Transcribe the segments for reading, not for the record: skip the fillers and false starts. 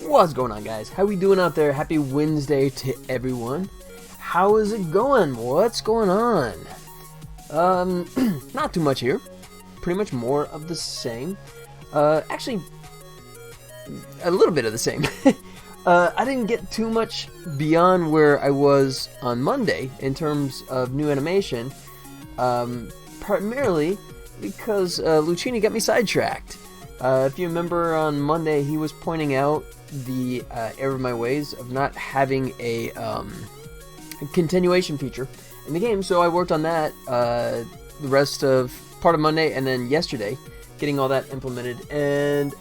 What's going on, guys? How we doing out there? Happy Wednesday to everyone. How is it going? What's going on? Not too much here. Pretty much more of the same. Actually, a little bit of the same. I didn't get too much beyond where I was on Monday in terms of new animation. Primarily because Lucini got me sidetracked. If you remember on Monday, he was pointing out the error of my ways of not having a continuation feature in the game, so I worked on that the rest of part of Monday and then yesterday, getting all that implemented, and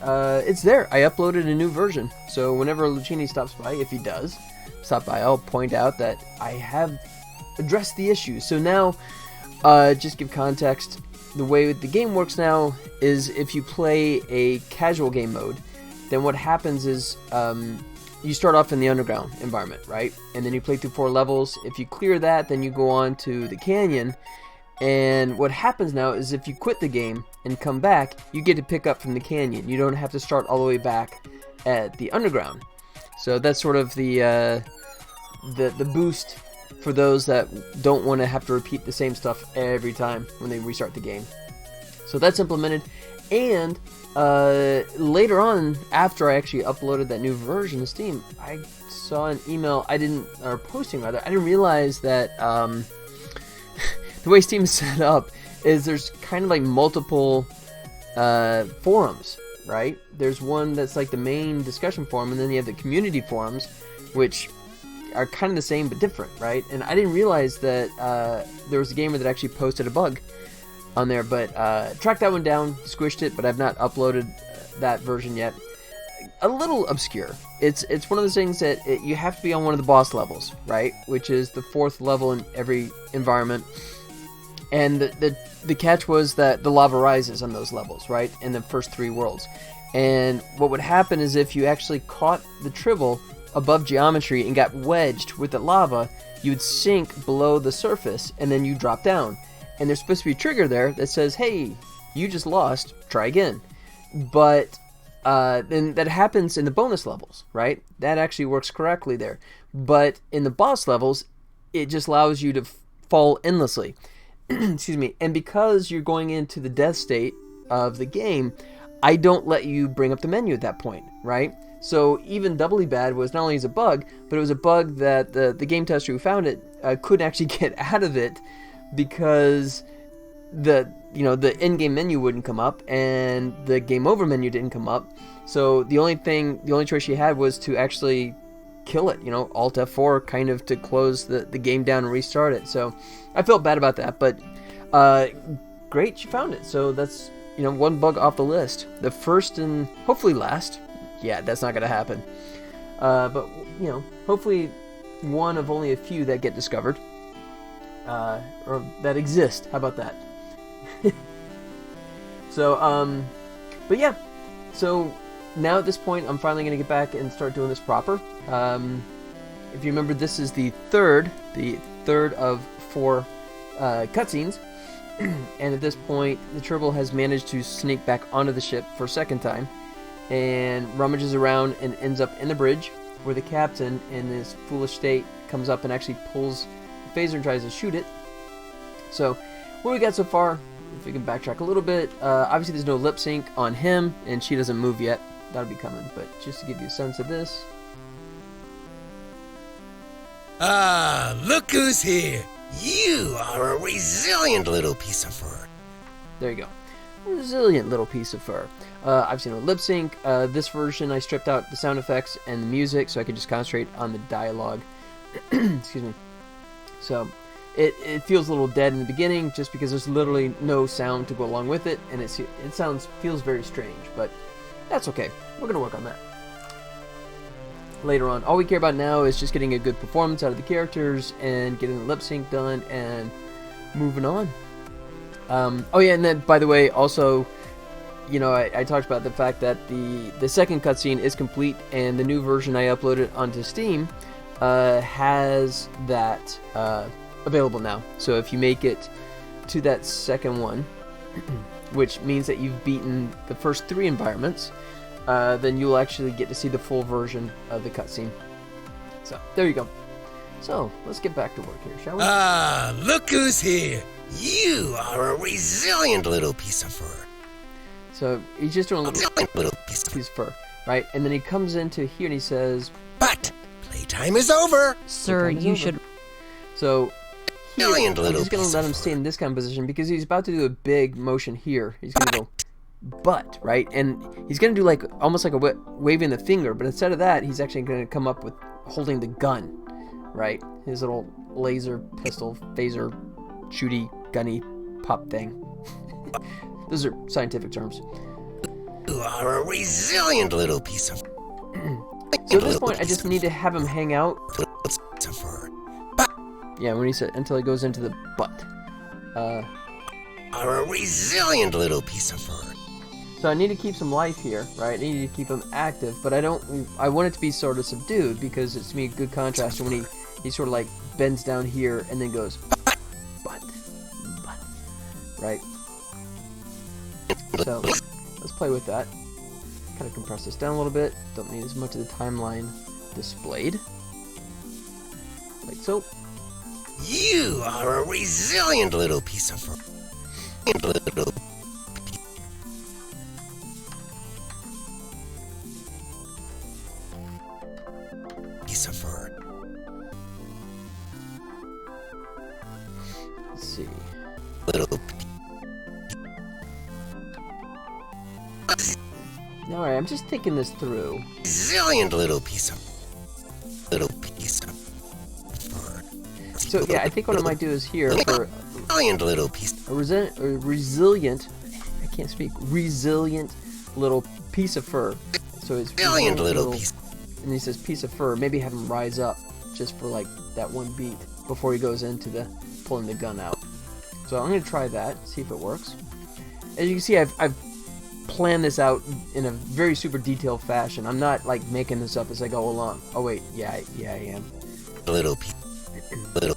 it's there. I uploaded a new version, so whenever Lucini stops by, if he does stop by, I'll point out that I have addressed the issue. So now, just give context, the way the game works now is if you play a casual game mode, then what happens is you start off in the underground environment, right? And then you play through 4 levels. If you clear that, then you go on to the canyon. And what happens now is if you quit the game and come back, you get to pick up from the canyon. You don't have to start all the way back at the underground. So that's sort of the boost for those that don't want to have to repeat the same stuff every time when they restart the game. So that's implemented. And later on, after I actually uploaded that new version to Steam, I saw an email I didn't realize that the way Steam is set up is there's kind of like multiple forums, right? There's one that's like the main discussion forum, and then you have the community forums, which are kind of the same but different, right? And I didn't realize that there was a gamer that actually posted a bug on there, but tracked that one down, squished it, but I've not uploaded that version yet. A little obscure. It's one of those things that you have to be on one of the boss levels, right? Which is the 4th level in every environment. And the catch was that the lava rises on those levels, right? In the first 3 worlds. And what would happen is if you actually caught the tribble above geometry and got wedged with the lava, you would sink below the surface and then you drop down. And there's supposed to be a trigger there that says, hey, you just lost, try again. But then that happens in the bonus levels, right? That actually works correctly there. But in the boss levels, it just allows you to fall endlessly. Excuse me. And because you're going into the death state of the game, I don't let you bring up the menu at that point, right? So even doubly bad was not only as a bug, but it was a bug that the game tester who found it couldn't actually get out of it, because the in-game menu wouldn't come up and the game over menu didn't come up. So the only choice she had was to actually kill it, Alt F4 kind of to close the game down and restart it. So I felt bad about that, but great she found it. So that's one bug off the list. The first and hopefully last. Yeah, that's not going to happen. But hopefully one of only a few that get discovered. Or that exist. How about that? So, but yeah. So now at this point, I'm finally going to get back and start doing this proper. If you remember, this is the third of 4 cutscenes. And at this point, the Tribble has managed to sneak back onto the ship for a second time and rummages around and ends up in the bridge, where the captain, in this foolish state, comes up and actually pulls phaser and tries to shoot it. So what we got so far, if we can backtrack a little bit, obviously there's no lip sync on him and she doesn't move yet. That'll be coming, but just to give you a sense of this, Ah, look who's here. You are a resilient little piece of fur. There you go. Resilient little piece of fur. I've seen a lip sync. This version, I stripped out the sound effects and the music so I could just concentrate on the dialogue. Excuse me. So it feels a little dead in the beginning just because there's literally no sound to go along with it, and it feels very strange, but that's okay. We're gonna work on that later on. All we care about now is just getting a good performance out of the characters and getting the lip sync done and moving on. Oh yeah, and then by the way, also, you know, I talked about the fact that the second cutscene is complete, and the new version I uploaded onto Steam has that available now. So if you make it to that second one, which means that you've beaten the first 3 environments, then you'll actually get to see the full version of the cutscene. So there you go. So let's get back to work here, shall we? Ah, look who's here. You are a resilient little piece of fur. So he's just doing a little piece of fur, right? And then he comes into here and he says, "But playtime is over, sir. You should." So here, I'm little just gonna piece let of him fur. stay in this kind of position because he's about to do a big motion here. He's gonna go, but right, and he's gonna do like almost like a waving the finger, but instead of that, he's actually gonna come up with holding the gun, right? His little laser pistol, phaser, shooty, gunny, pop thing. Those are scientific terms. You are a resilient little piece of So at this point, I just need to have him hang out. fur. Yeah, when he said until he goes into the butt. Are a resilient little piece of fur. So I need to keep some life here, right? I need to keep him active, but I want it to be sort of subdued because it's to me a good contrast to when he sort of like bends down here and then goes butt, right? So let's play with that. Kind of compress this down a little bit. Don't need as much of the timeline displayed. Like so. You are a resilient little piece of fur. Little piece of fur. Let's see. Little. Alright, I'm just thinking this through. Resilient little piece of fur. So yeah, I think what I might do is here for Resilient little piece. a resilient, I can't speak, resilient little piece of fur. So it's Resilient little piece. and he says piece of fur. Maybe have him rise up just for like that one beat before he goes into the pulling the gun out. So I'm gonna try that, see if it works. As you can see, I've planned this out in a very super detailed fashion. I'm not like making this up as I go along. Oh wait, yeah, I am. Little piece. Little.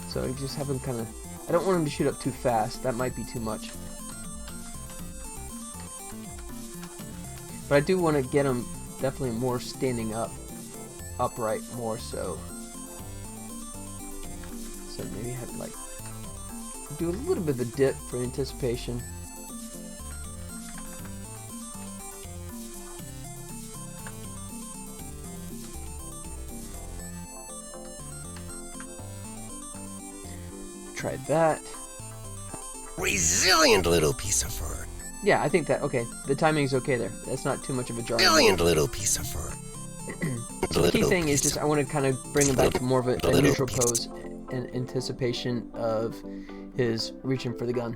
So I just have him kind of. I don't want him to shoot up too fast. That might be too much. But I do want to get him definitely more standing up, upright more so. So maybe have like do a little bit of a dip for anticipation. Try that. Resilient little piece of fur. Yeah, I think that, okay, the timing's okay there. That's not too much of a jar. Resilient little piece of fur. So the key thing is just I want to kind of bring him back to more of a neutral pose in anticipation of his reaching for the gun.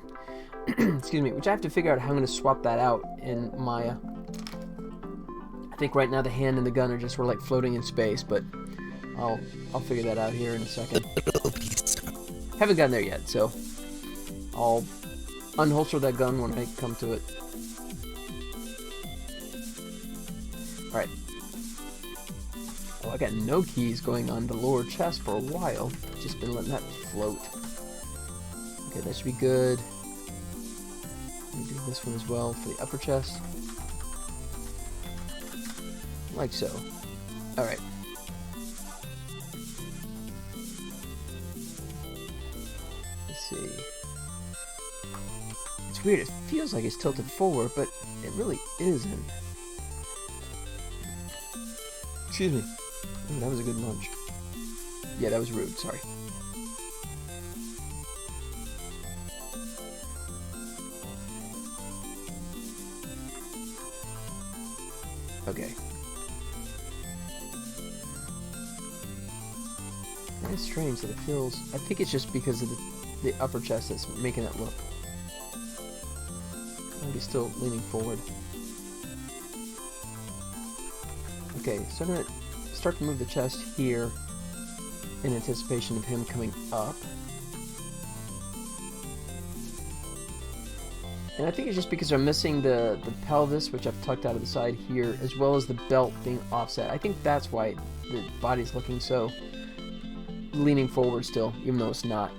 Excuse me, which I have to figure out how I'm going to swap that out in Maya. I think right now the hand and the gun are just sort of like floating in space, but I'll figure that out here in a second. Haven't gotten there yet, so I'll unholster that gun when I come to it. Alright. Oh, I got no keys going on the lower chest for a while. Just been letting that float. Okay, that should be good. Let me do this one as well for the upper chest. Like so. Alright. Let's see. It's weird, it feels like it's tilted forward, but it really isn't. Excuse me. Ooh, that was a good lunge. Yeah, that was rude. Sorry. Okay. It's strange that it feels... I think it's just because of the upper chest that's making it look... like he's still leaning forward. Okay, so I'm going to start to move the chest here in anticipation of him coming up. And I think it's just because I'm missing the pelvis, which I've tucked out of the side here, as well as the belt being offset. I think that's why the body's looking so leaning forward still, even though it's not.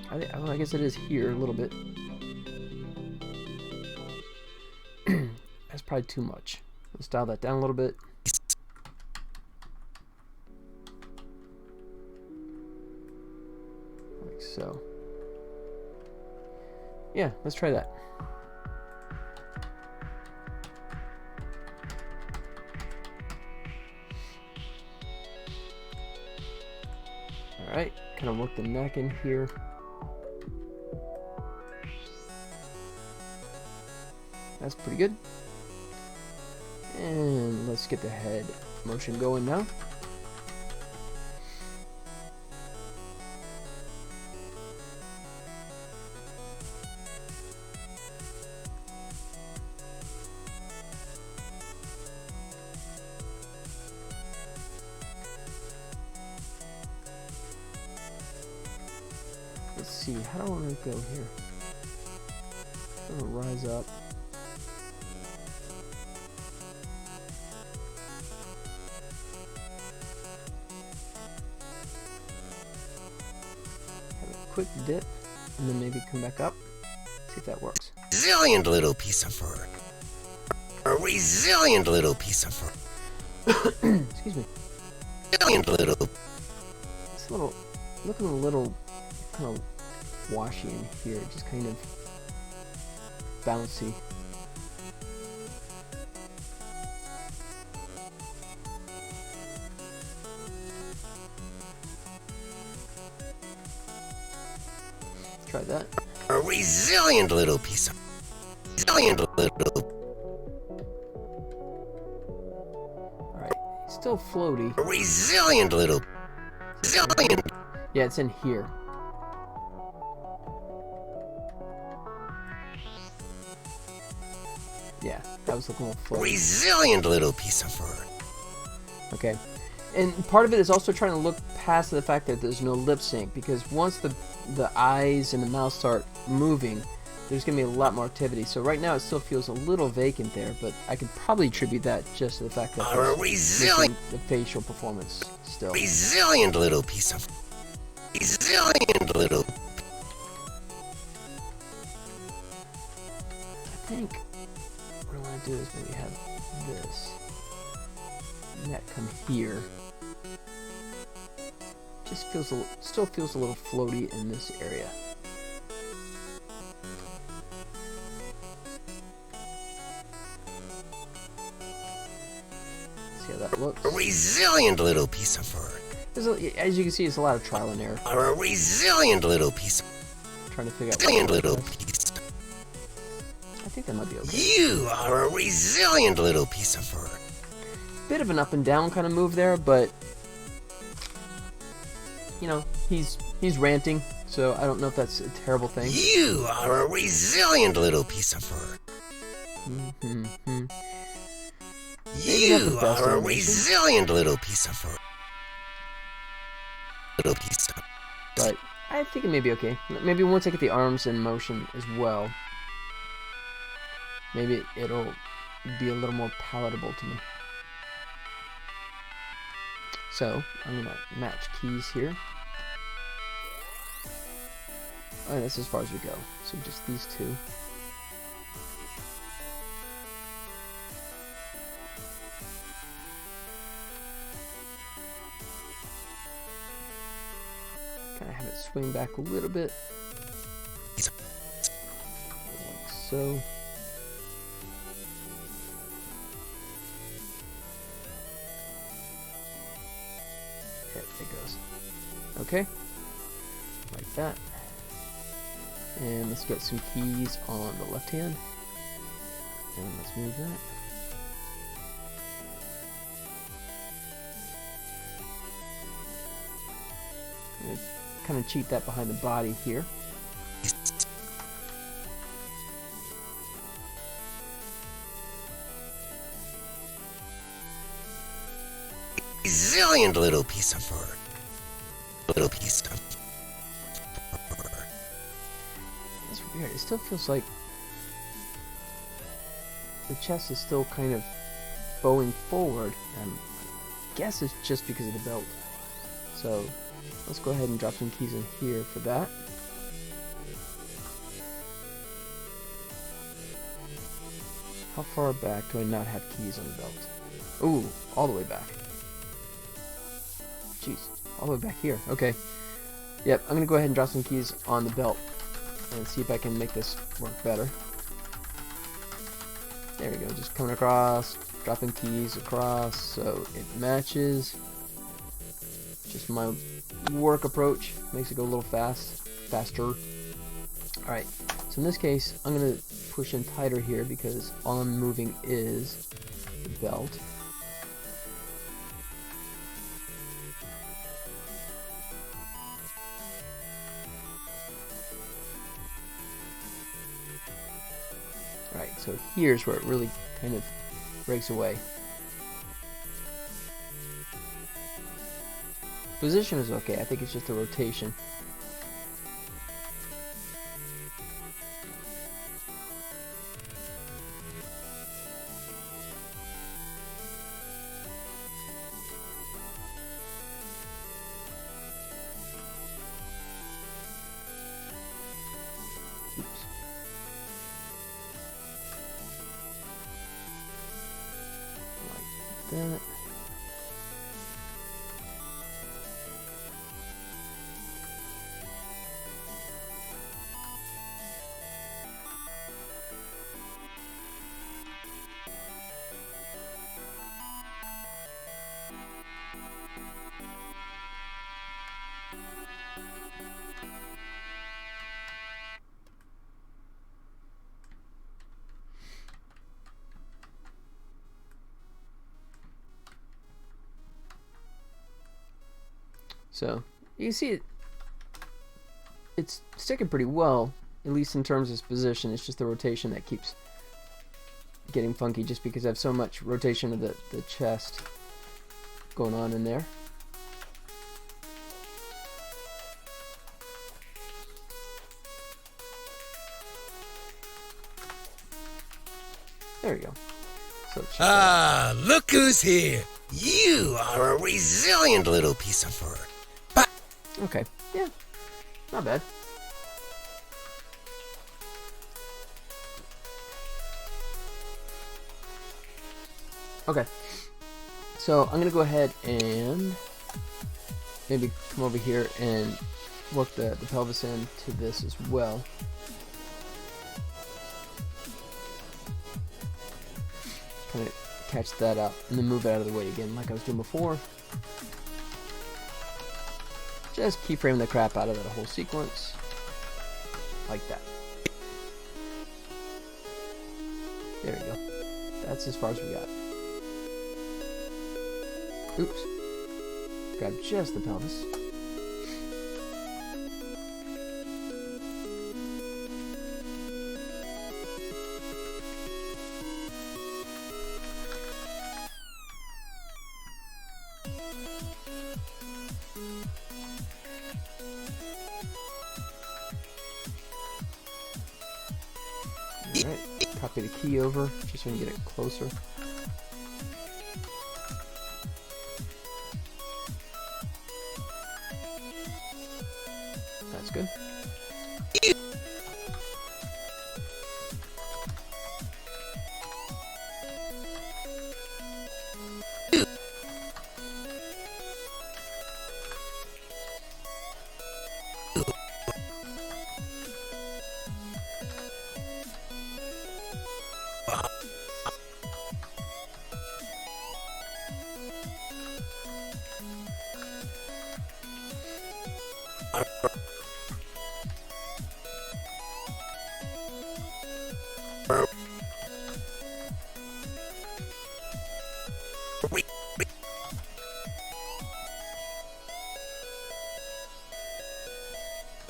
I guess it is here a little bit. That's probably too much. Let's dial that down a little bit. Like so. Yeah, let's try that. Alright, kind of work the neck in here. That's pretty good. And let's get the head motion going now. Let's see, how do I want to go here? I'm gonna rise up. Have a quick dip, and then maybe come back up. See if that works. Resilient little piece of fur. A resilient little piece of fur. Excuse me. Resilient little. It's a little, looking a little kind of washy in here, just kind of bouncy. Try that. A resilient little piece of. Resilient little. Alright, still floaty. A resilient little. Resilient. Yeah, it's in here. Yeah, that was looking a little floaty. Resilient little piece of fur. Okay. And part of it is also trying to look past the fact that there's no lip sync, because once the eyes and the mouth start moving, there's going to be a lot more activity. So right now it still feels a little vacant there, but I could probably attribute that just to the fact that there's missing the facial performance still. Resilient little piece of. Resilient little. I think what I want to do is maybe have this neck come here. Just feels still feels a little floaty in this area. See how that looks. A resilient little piece of fur. As you can see, it's a lot of trial and error. A resilient little piece of. Trying to figure out Resilient what little it is. piece. I think that might be okay. You are a resilient little piece of fur. Bit of an up and down kind of move there, but you know, he's ranting, so I don't know if that's a terrible thing. You are a resilient little piece of fur. Mm-hmm. You are a resilient little piece of fur. Little piece of. But I think it may be okay. Maybe once I get the arms in motion as well, maybe it'll be a little more palatable to me. So I'm gonna match keys here. Alright, that's as far as we go. So just these two. Kind of have it swing back a little bit. Like so. Okay, like that. And let's get some keys on the left hand. And let's move that. I'm going to kind of cheat that behind the body here. Resilient little piece of fur. Little piece of fur. That's weird. It still feels like the chest is still kind of bowing forward. I guess it's just because of the belt. So let's go ahead and drop some keys in here for that. How far back do I not have keys on the belt? Ooh, all the way back. Jeez, all the way back here. Okay. Yep, I'm going to go ahead and drop some keys on the belt and see if I can make this work better. There we go, just coming across, dropping keys across so it matches. Just my work approach makes it go a little faster. Alright, so in this case, I'm going to push in tighter here because all I'm moving is the belt. Alright, so here's where it really kind of breaks away. Position is okay, I think it's just a rotation. That. So you can see it's sticking pretty well, at least in terms of its position. It's just the rotation that keeps getting funky just because I have so much rotation of the chest going on in there. There we go. So look who's here. You are a resilient little piece of fur. But okay, yeah, not bad. Okay, so I'm gonna go ahead and maybe come over here and work the pelvis into this as well. Kind of catch that up and then move it out of the way again like I was doing before. Just keyframe the crap out of that whole sequence like that. There we go. That's as far as we got. Oops. Grab just the pelvis. Alright, copy the key over just so we can get it closer. That's good.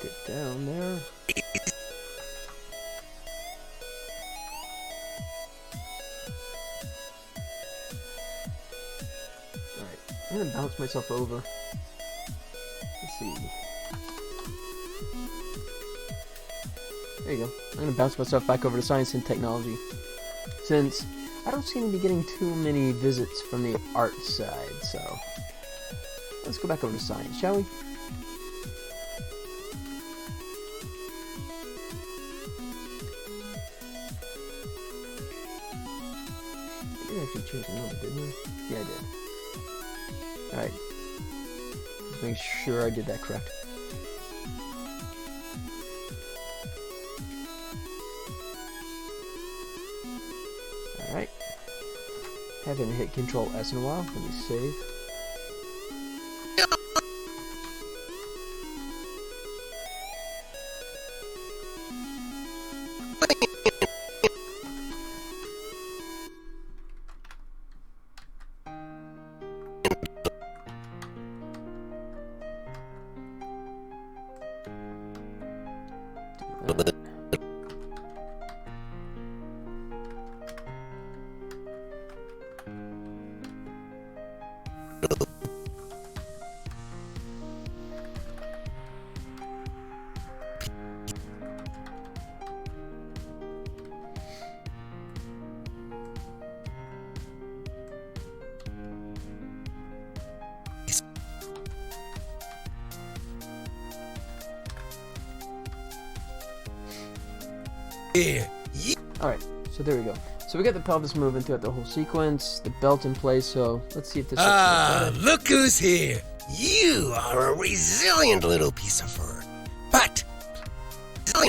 Get down there. Alright, I'm gonna bounce myself over. Let's see. There you go. I'm gonna bounce myself back over to science and technology, since I don't seem to be getting too many visits from the art side, so let's go back over to science, shall we? I did actually change the number, didn't I? Yeah, I did. Alright. Just make sure I did that correct. Alright. Haven't hit Control S in a while. Let me save. Alright, so there we go. So we got the pelvis moving throughout the whole sequence, the belt in place, so let's see if this looks better. Look who's here! You are a resilient little piece of fur. But, a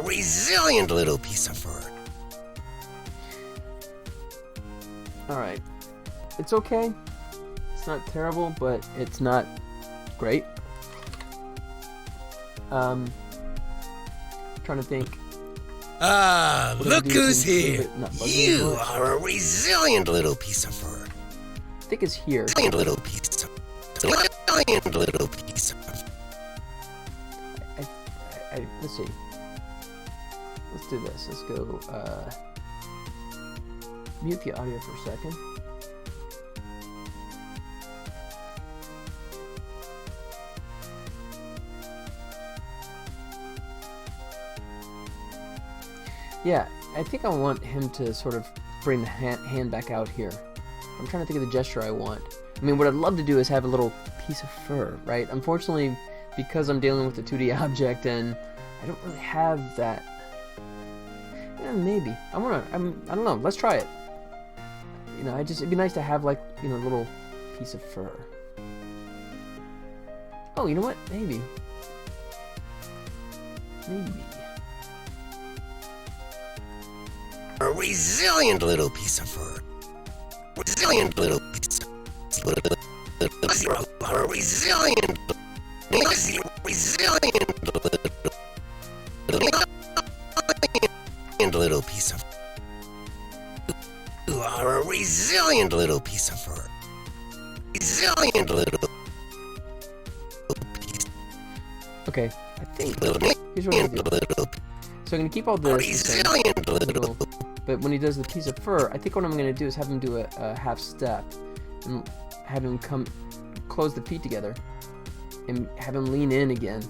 resilient little piece of fur. Alright. It's okay. It's not terrible, but it's not great. Trying to think. Look who's here! You are a resilient little piece of fur. I think it's here. Resilient little piece of resilient little piece of let's see. Let's do this. Let's go mute the audio for a second. Yeah, I think I want him to sort of bring the hand back out here. I'm trying to think of the gesture I want. I mean, what I'd love to do is have a little piece of fur, right? Unfortunately, because I'm dealing with a 2D object and I don't really have that. Yeah, maybe. I don't know. Let's try it. You know, it'd be nice to have, like, you know, a little piece of fur. Oh, you know what? Maybe. a resilient little piece of fur. Resilient little piece of a resilient little piece of you are a resilient little piece of fur. Resilient little piece. Okay, I think here's what I'm gonna do. So I'm gonna keep all this the same, but when he does the piece of fur, I think what I'm gonna do is have him do a half step and have him close the feet together and have him lean in again,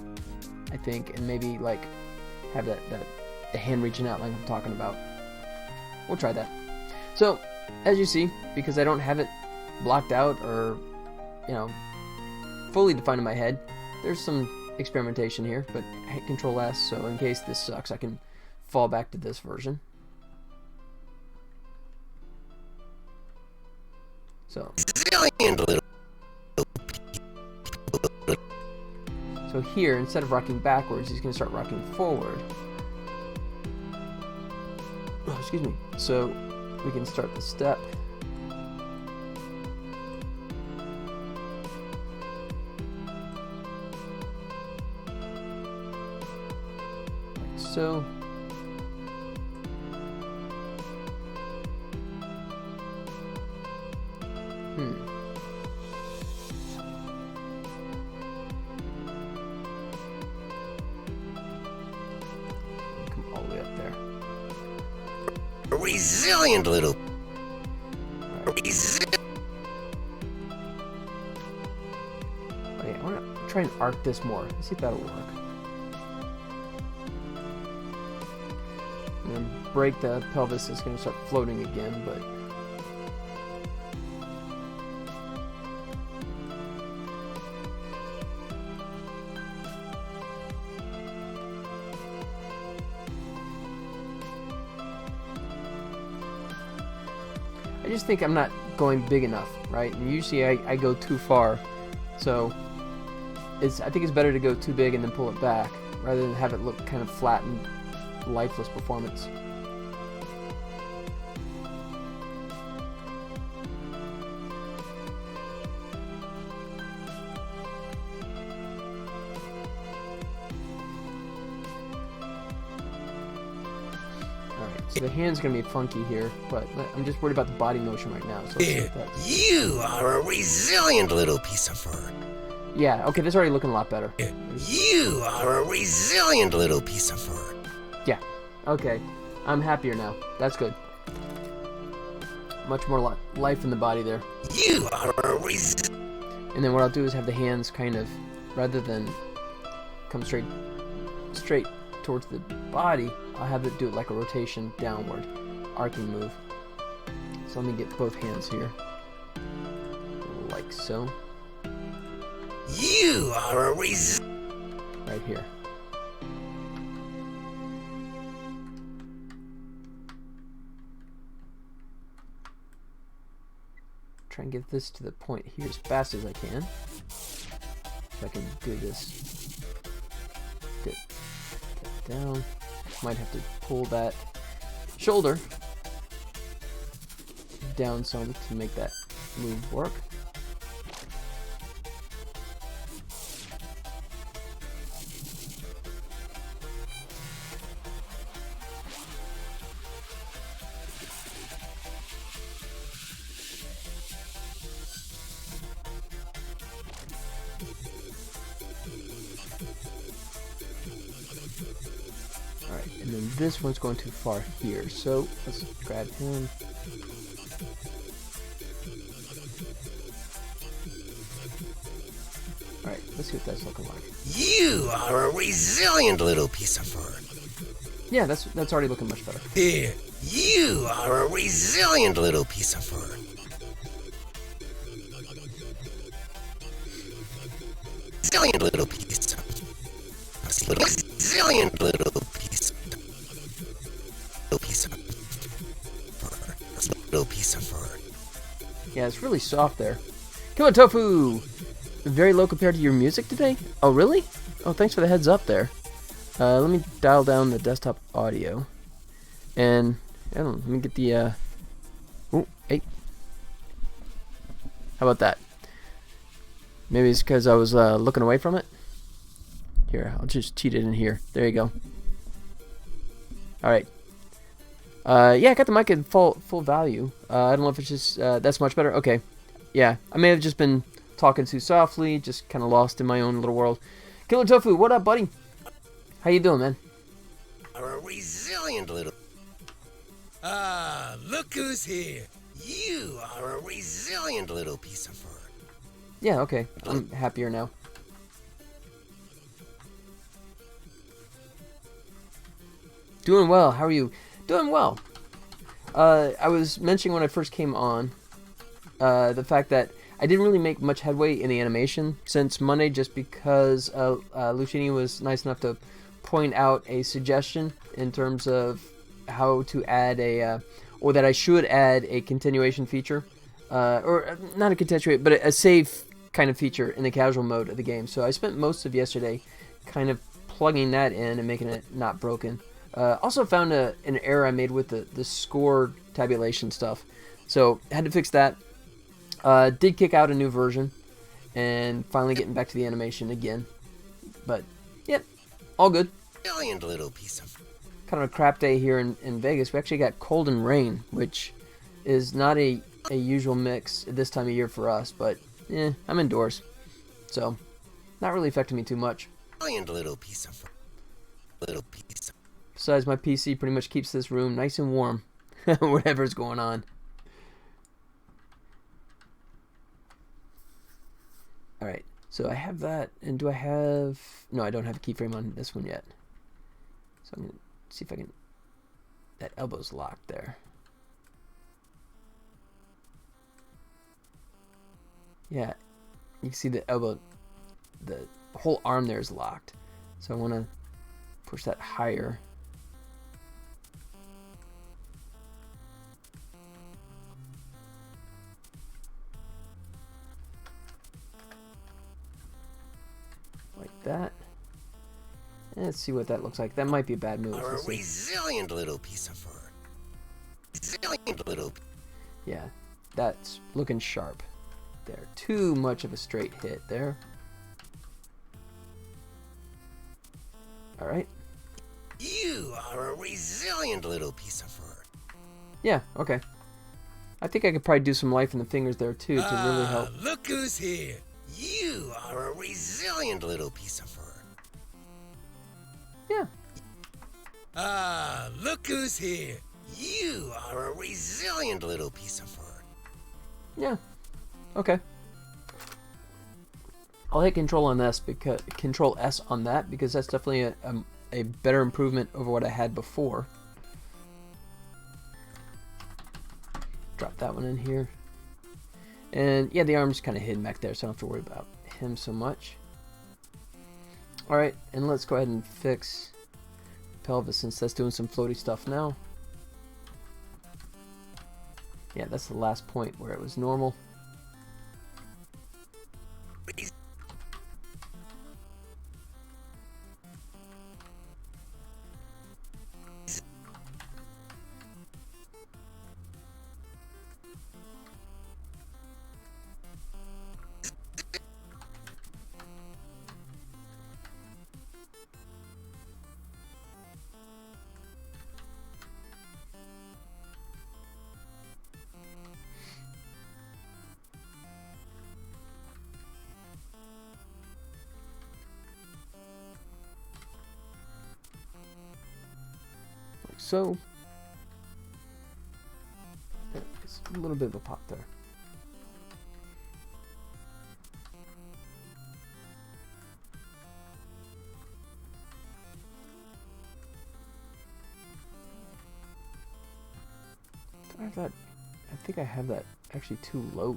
I think, and maybe like have the hand reaching out like I'm talking about. We'll try that. So as you see, because I don't have it blocked out or, you know, fully defined in my head, there's some experimentation here, but hit Control S, so in case this sucks, I can fall back to this version. So here, instead of rocking backwards, he's going to start rocking forward. Oh, excuse me. So we can start the step. so. Come all the way up there. A resilient little. Okay, I want to try and arc this more. Let's see if that'll work. And then break the pelvis. It's going to start floating again, but. I just think I'm not going big enough, right? And usually I go too far, so I think it's better to go too big and then pull it back rather than have it look kind of flat and lifeless performance. So the hand's gonna be funky here, but I'm just worried about the body motion right now. So you are a resilient little piece of fur. Yeah, okay, that's already looking a lot better. You are a resilient little piece of fur. Yeah, okay, I'm happier now. That's good. Much more life in the body there. You are a And then what I'll do is have the hands kind of, rather than come straight towards the body, I'll have it do it like a rotation downward, arcing move. So let me get both hands here, like so. You are a right here. Try and get this to the point here as fast as I can. If I can do this, get that down. Might have to pull that shoulder down some to make that move work. Alright, and then this one's going too far here, so let's grab him. Alright, let's see what that's looking like. You are a resilient little piece of fur. Yeah, that's already looking much better. Here, you are a resilient little piece of fur. Resilient little piece of resilient little piece of fur. Yeah, it's really soft there. Come on, Tofu! Very low compared to your music today? Oh, really? Oh, thanks for the heads up there. Let me dial down the desktop audio. And, I don't know, let me get the, oh, hey. How about that? Maybe it's because I was looking away from it. Here, I'll just cheat it in here. There you go. Alright. Yeah, I got the mic at full value. I don't know if it's just, that's much better. Okay. Yeah, I may have just been talking too softly, just kind of lost in my own little world. Killer Tofu, what up, buddy? How you doing, man? Are a resilient little... look who's here. You are a resilient little piece of fur. Yeah, okay. I'm happier now. Doing well. How are you? Doing well. I was mentioning when I first came on the fact that I didn't really make much headway in the animation since Monday, just because Lucini was nice enough to point out a suggestion in terms of how to add a, or that I should add a continuation feature, or not a continuation, but a save kind of feature in the casual mode of the game. So I spent most of yesterday kind of plugging that in and making it not broken. Also found an error I made with the score tabulation stuff, so had to fix that. Did kick out a new version, and finally getting back to the animation again. But, yep, all good. Brilliant little piece of. Kind of a crap day here in Vegas. We actually got cold and rain, which is not a usual mix at this time of year for us, but I'm indoors, so not really affecting me too much. Brilliant little piece of. Little piece of. Besides, my PC pretty much keeps this room nice and warm, whatever's going on. Alright, so I have that, and do I have... No, I don't have a keyframe on this one yet. So I'm going to see if I can... That elbow's locked there. Yeah, you can see the elbow, the whole arm there is locked. So I want to push that higher. Like that. And let's see what that looks like. That might be a bad move. A resilient little piece of fur. Resilient little. Yeah, that's looking sharp. There, too much of a straight hit there. All right. You are a resilient little piece of fur. Yeah, okay. I think I could probably do some life in the fingers there too to really help. Look who's here. You are a resilient little piece of fur. Yeah. Look who's here. You are a resilient little piece of fur. Yeah. Okay. I'll hit Control on this because Control S on that because that's definitely a better improvement over what I had before. Drop that one in here. And yeah, the arm's kind of hidden back there, so I don't have to worry about him so much. Alright, and let's go ahead and fix pelvis since that's doing some floaty stuff now. Yeah, that's the last point where it was normal. So, it's a little bit of a pop there. I think I have that actually too low.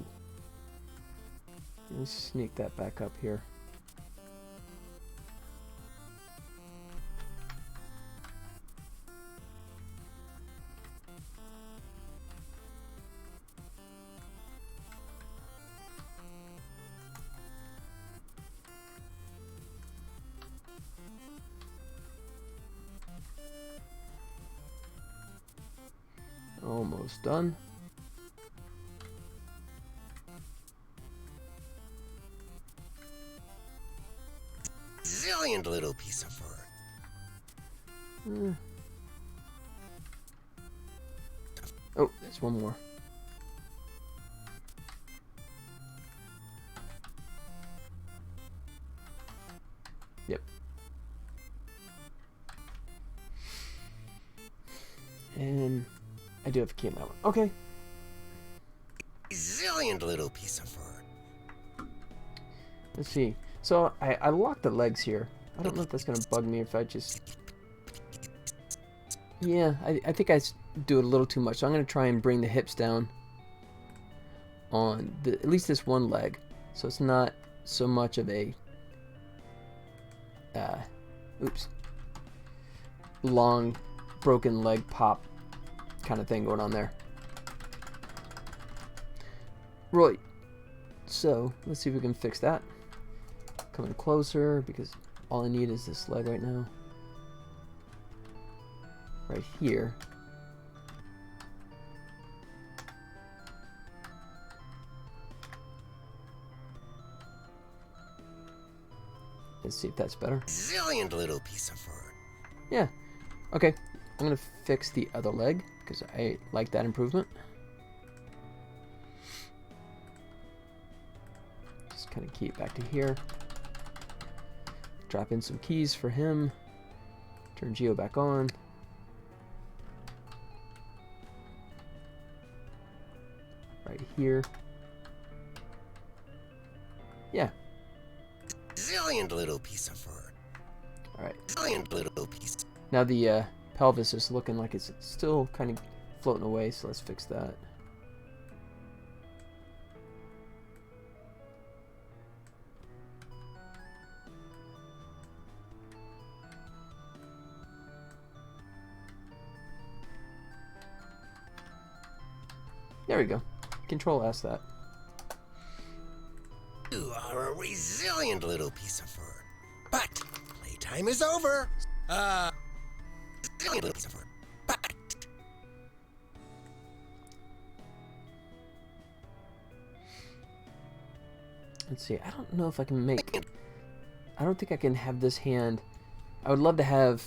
Let me sneak that back up here. Almost done. Resilient little piece of fur. Oh, there's one more. Yep. And I do have a key on that one. Okay. Resilient little piece of fur. Let's see. So I locked the legs here. I don't know if that's going to bug me if I just... Yeah, I think I do it a little too much. So I'm going to try and bring the hips down on at least this one leg. So it's not so much of a... long broken leg pop kind of thing going on there. Right. So let's see if we can fix that. Coming closer because all I need is this leg right now. Right here. Let's see if that's better. Resilient little piece of fur. Yeah. Okay. I'm going to fix the other leg because I like that improvement. Just kind of key it back to here. Drop in some keys for him. Turn Geo back on. Right here. Yeah. Resilient little piece of fur. Alright. Resilient little piece. Now the pelvis is looking like it's still kind of floating away, so let's fix that. There we go. Control S that. You are a resilient little piece of fur. But playtime is over. Resilient little piece of fur. But Let's see. I don't know if I can make... I don't think I can have this hand... I would love to have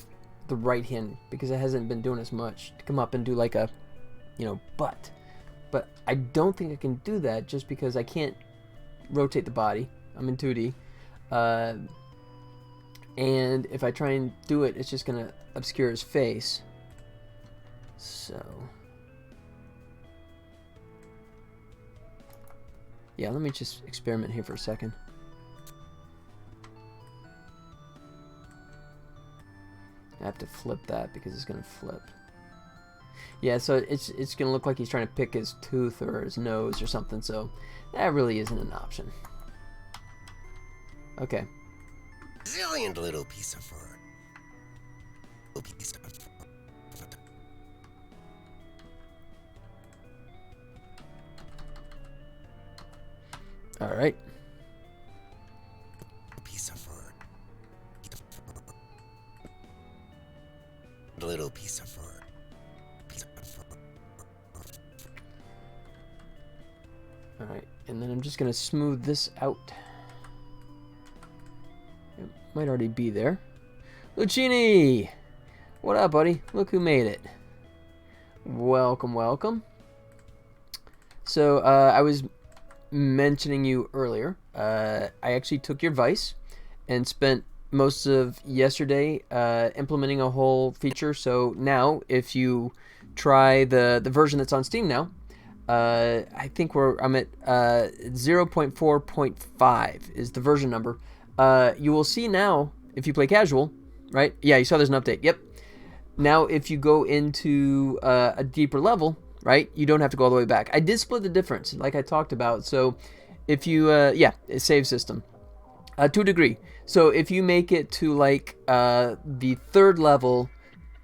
the right hand because it hasn't been doing as much to come up and do like a, butt. But I don't think I can do that just because I can't rotate the body. I'm in 2D. And if I try and do it, it's just going to obscure his face. So... yeah, let me just experiment here for a second. I have to flip that because it's going to flip. Yeah, so it's going to look like he's trying to pick his tooth or his nose or something, so that really isn't an option. Okay. resilient little piece of fur. Little piece of fur. All right. Piece of fur. Little piece of fur. Piece of fur. All right, and then I'm just going to smooth this out. It might already be there. Lucini! What up, buddy? Look who made it. Welcome, welcome. So, I was mentioning you earlier. I actually took your advice and spent most of yesterday implementing a whole feature. So now, if you try the version that's on Steam now, I think I'm at 0.4.5 is the version number. You will see now, if you play casual, right? Yeah, you saw there's an update. Yep. Now, if you go into a deeper level, right, you don't have to go all the way back. I did split the difference, like I talked about. So if you, yeah, it's save system. To a degree. So if you make it to like the third level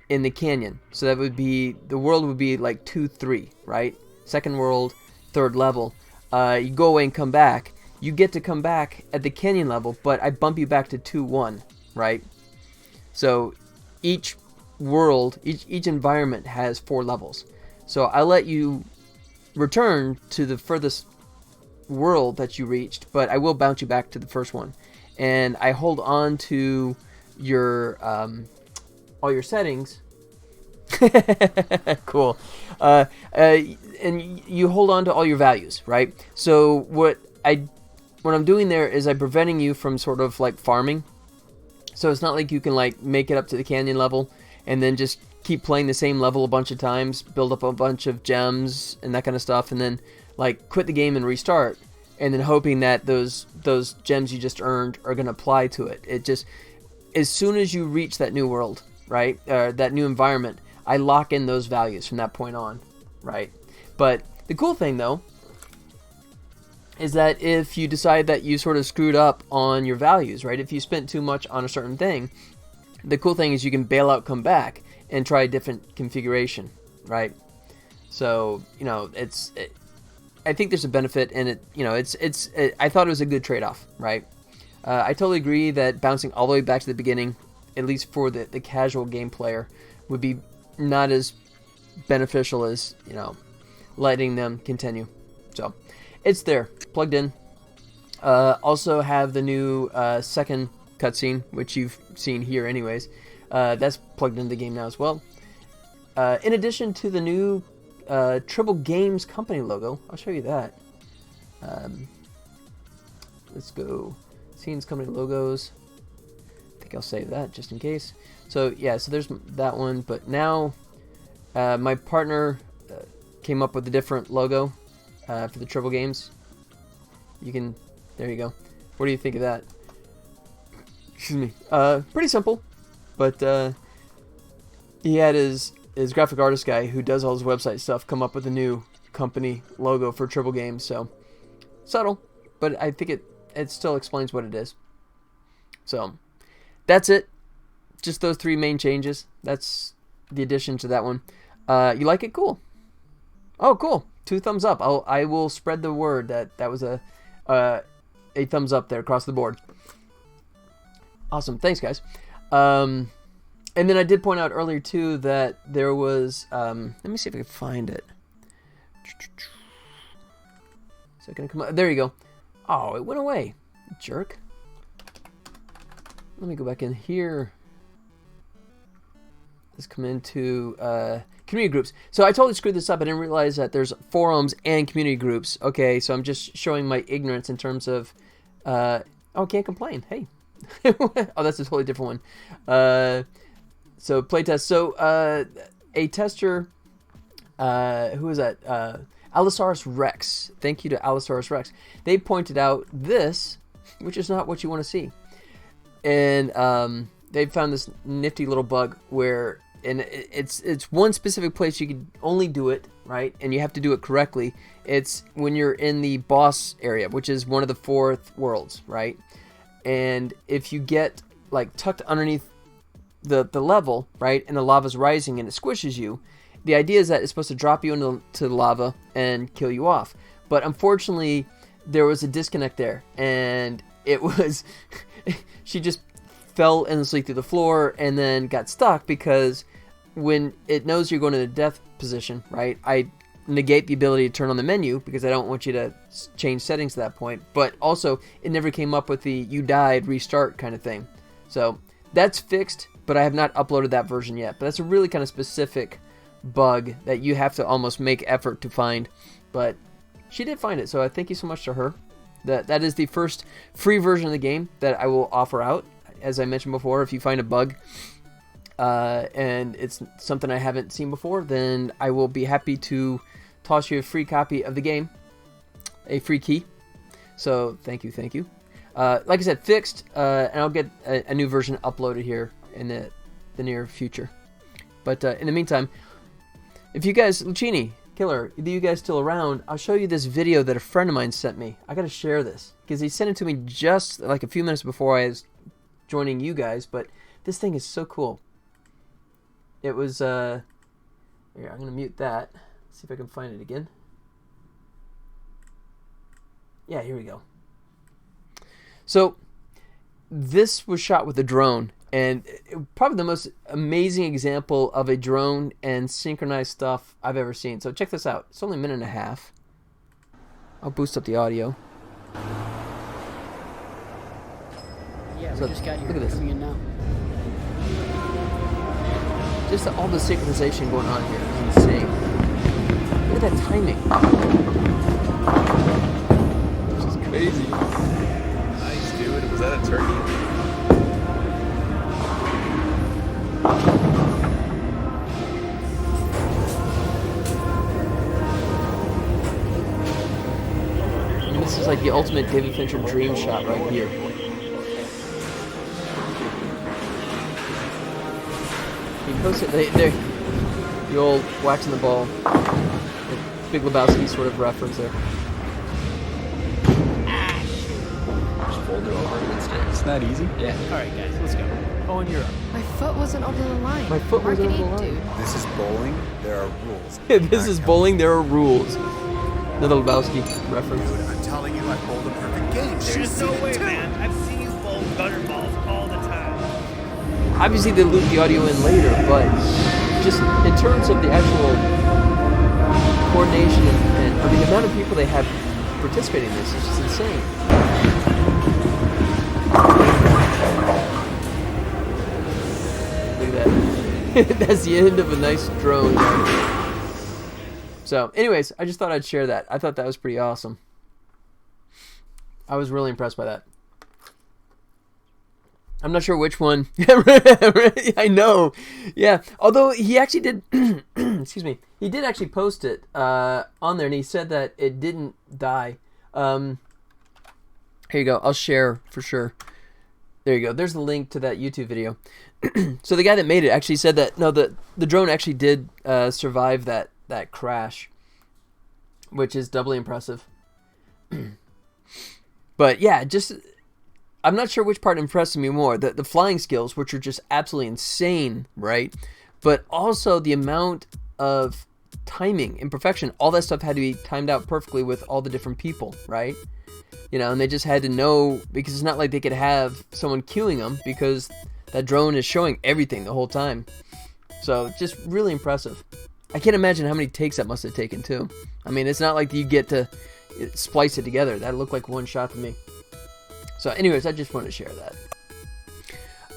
in the canyon, so that would be, the world would be like 2-3, right? Second world, third level. You go away and come back. You get to come back at the canyon level, but I bump you back to 2-1, right? So each world, each environment has 4 levels. So I let you return to the furthest world that you reached, but I will bounce you back to the first one. And I hold on to your all your settings. Cool. And you hold on to all your values, right? So what I'm doing there is I'm preventing you from sort of like farming. So it's not like you can like make it up to the canyon level and then just keep playing the same level a bunch of times, build up a bunch of gems and that kind of stuff, and then like quit the game and restart, and then hoping that those gems you just earned are going to apply to it. It just, as soon as you reach that new world, right, that new environment, I lock in those values from that point on, right? But the cool thing though is that if you decide that you sort of screwed up on your values, right, if you spent too much on a certain thing, the cool thing is you can bail out, come back, and try a different configuration, right? So, I think there's a benefit, and I thought it was a good trade-off, right? I totally agree that bouncing all the way back to the beginning, at least for the casual game player, would be not as beneficial as, letting them continue. So, it's there, plugged in. Also have the new second cutscene, which you've seen here anyways. That's plugged into the game now as well. In addition to the new Tribble Games company logo, I'll show you that. Let's go. Scenes, company logos. I think I'll save that just in case. So yeah, so there's that one. But now my partner came up with a different logo for the Tribble Games. You can, there you go. What do you think of that? Excuse me. Pretty simple, but he had his graphic artist guy who does all his website stuff come up with a new company logo for Tribble Games. So subtle, but I think it still explains what it is. So that's it. Just those 3 main changes. That's the addition to that one. You like it? Cool. Oh, cool. 2 thumbs up. I will spread the word that was a thumbs up there across the board. Awesome. Thanks, guys. And then I did point out earlier too that there was let me see if I can find it. Is that gonna come up? There you go. Oh, it went away. Jerk. Let me go back in here. Let's come into community groups. So I totally screwed this up. I didn't realize that there's forums and community groups. Okay, so I'm just showing my ignorance in terms of oh, can't complain. Hey. Oh, that's a totally different one. So playtest. So a tester, who is that? Allosaurus Rex. Thank you to Allosaurus Rex. They pointed out this, which is not what you want to see. And they found this nifty little bug where, and it's one specific place you can only do it, right? And you have to do it correctly. It's when you're in the boss area, which is one of the 4 worlds, right? And if you get like tucked underneath the level, right, and the lava's rising and it squishes you, the idea is that it's supposed to drop you into the lava and kill you off. But unfortunately, there was a disconnect there, and it was she just fell endlessly through the floor and then got stuck because when it knows you're going to the death position, right, I negate the ability to turn on the menu because I don't want you to change settings at that point, but also it never came up with the you died restart kind of thing. So that's fixed, but I have not uploaded that version yet. But that's a really kind of specific bug that you have to almost make effort to find, but she did find it, so I thank you so much to her. That is the first free version of the game that I will offer out. As I mentioned before, if you find a bug and it's something I haven't seen before, then I will be happy to toss you a free copy of the game, a free key. So thank you. Like I said, fixed, and I'll get a new version uploaded here in the near future. But in the meantime, if you guys, Lucchini, Killer, are you guys still around? I'll show you this video that a friend of mine sent me. I gotta share this because he sent it to me just like a few minutes before I was joining you guys. But this thing is so cool. It was here. I'm gonna mute that. See if I can find it again. Yeah, here we go. So this was shot with a drone, and probably the most amazing example of a drone and synchronized stuff I've ever seen. So check this out. It's only a minute and a half. I'll boost up the audio. Yeah, so we just got here. Look at this. Coming in now. Just all the synchronization going on here is insane. Look at that timing. This is crazy. Nice, dude. Was that a turkey? And this is like the ultimate David Fincher dream shot right here. He posted there, the old waxing the ball, the Big Lebowski sort of reference there. Just fold it over and stick. It's that easy? Yeah. All right, guys, let's go. Owen, you're up. My foot wasn't over the line. My foot wasn't over the Marketing, line. dude. This is bowling. There are rules. This is bowling. There are rules. Another Lebowski reference. Dude, I'm telling you, I bowled a perfect game. There's no way, man. I've seen you bowl gutter balls all the time. Obviously, they loop the audio in later, but just in terms of the actual coordination and I mean, the amount of people they have participating in this is just insane. Look at that. That's the end of a nice drone. So, anyways, I just thought I'd share that. I thought that was pretty awesome. I was really impressed by that. I'm not sure which one. I know. Yeah. Although he actually did, excuse me, he did actually post it on there, and he said that it didn't die. Here you go. I'll share for sure. There you go. There's the link to that YouTube video. So the guy that made it actually said that, no, the drone actually did survive that crash, which is doubly impressive. But yeah, just... I'm not sure which part impressed me more. The flying skills, which are just absolutely insane, right? But also the amount of timing and perfection. All that stuff had to be timed out perfectly with all the different people, right? You know, and they just had to know, because it's not like they could have someone cueing them, because that drone is showing everything the whole time. So, just really impressive. I can't imagine how many takes that must have taken, too. I mean, it's not like you get to splice it together. That looked like one shot to me. So, anyways, I just wanted to share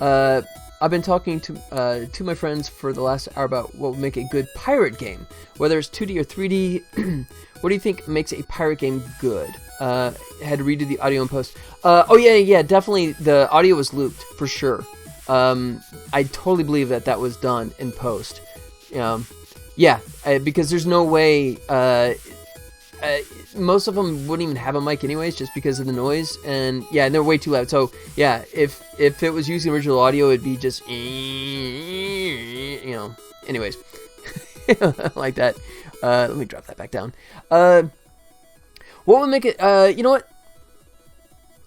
that. I've been talking to my friends for the last hour about what would make a good pirate game. Whether it's 2D or 3D, what do you think makes a pirate game good? Had to redo the audio in post. Oh, yeah, definitely the audio was looped, for sure. I totally believe that was done in post. Yeah, because there's no way... most of them wouldn't even have a mic anyways, just because of the noise, and yeah, they're way too loud. So yeah, if it was using original audio, it'd be just anyways. Like that. Let me drop that back down. What would make it? You know what?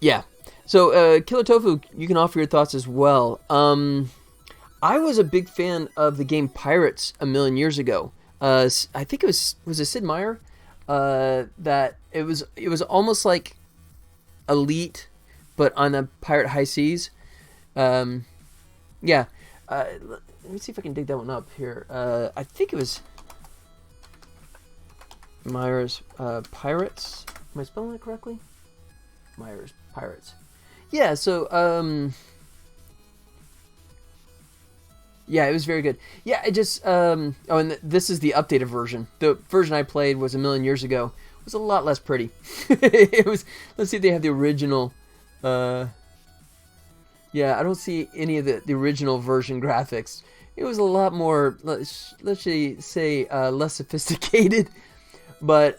Yeah. So Killer Tofu, you can offer your thoughts as well. I was a big fan of the game Pirates a million years ago. I think it was it Sid Meier? That it was almost like Elite, but on the pirate high seas. Yeah. Let me see if I can dig that one up here. I think it was Myers Pirates. Am I spelling that correctly? Myers Pirates. Yeah. So yeah, it was very good. Yeah, it just oh, and this is the updated version. The version I played was a million years ago. It was a lot less pretty. It was. Let's see if they have the original. Yeah, I don't see any of the original version graphics. It was a lot more, let's say, less sophisticated. But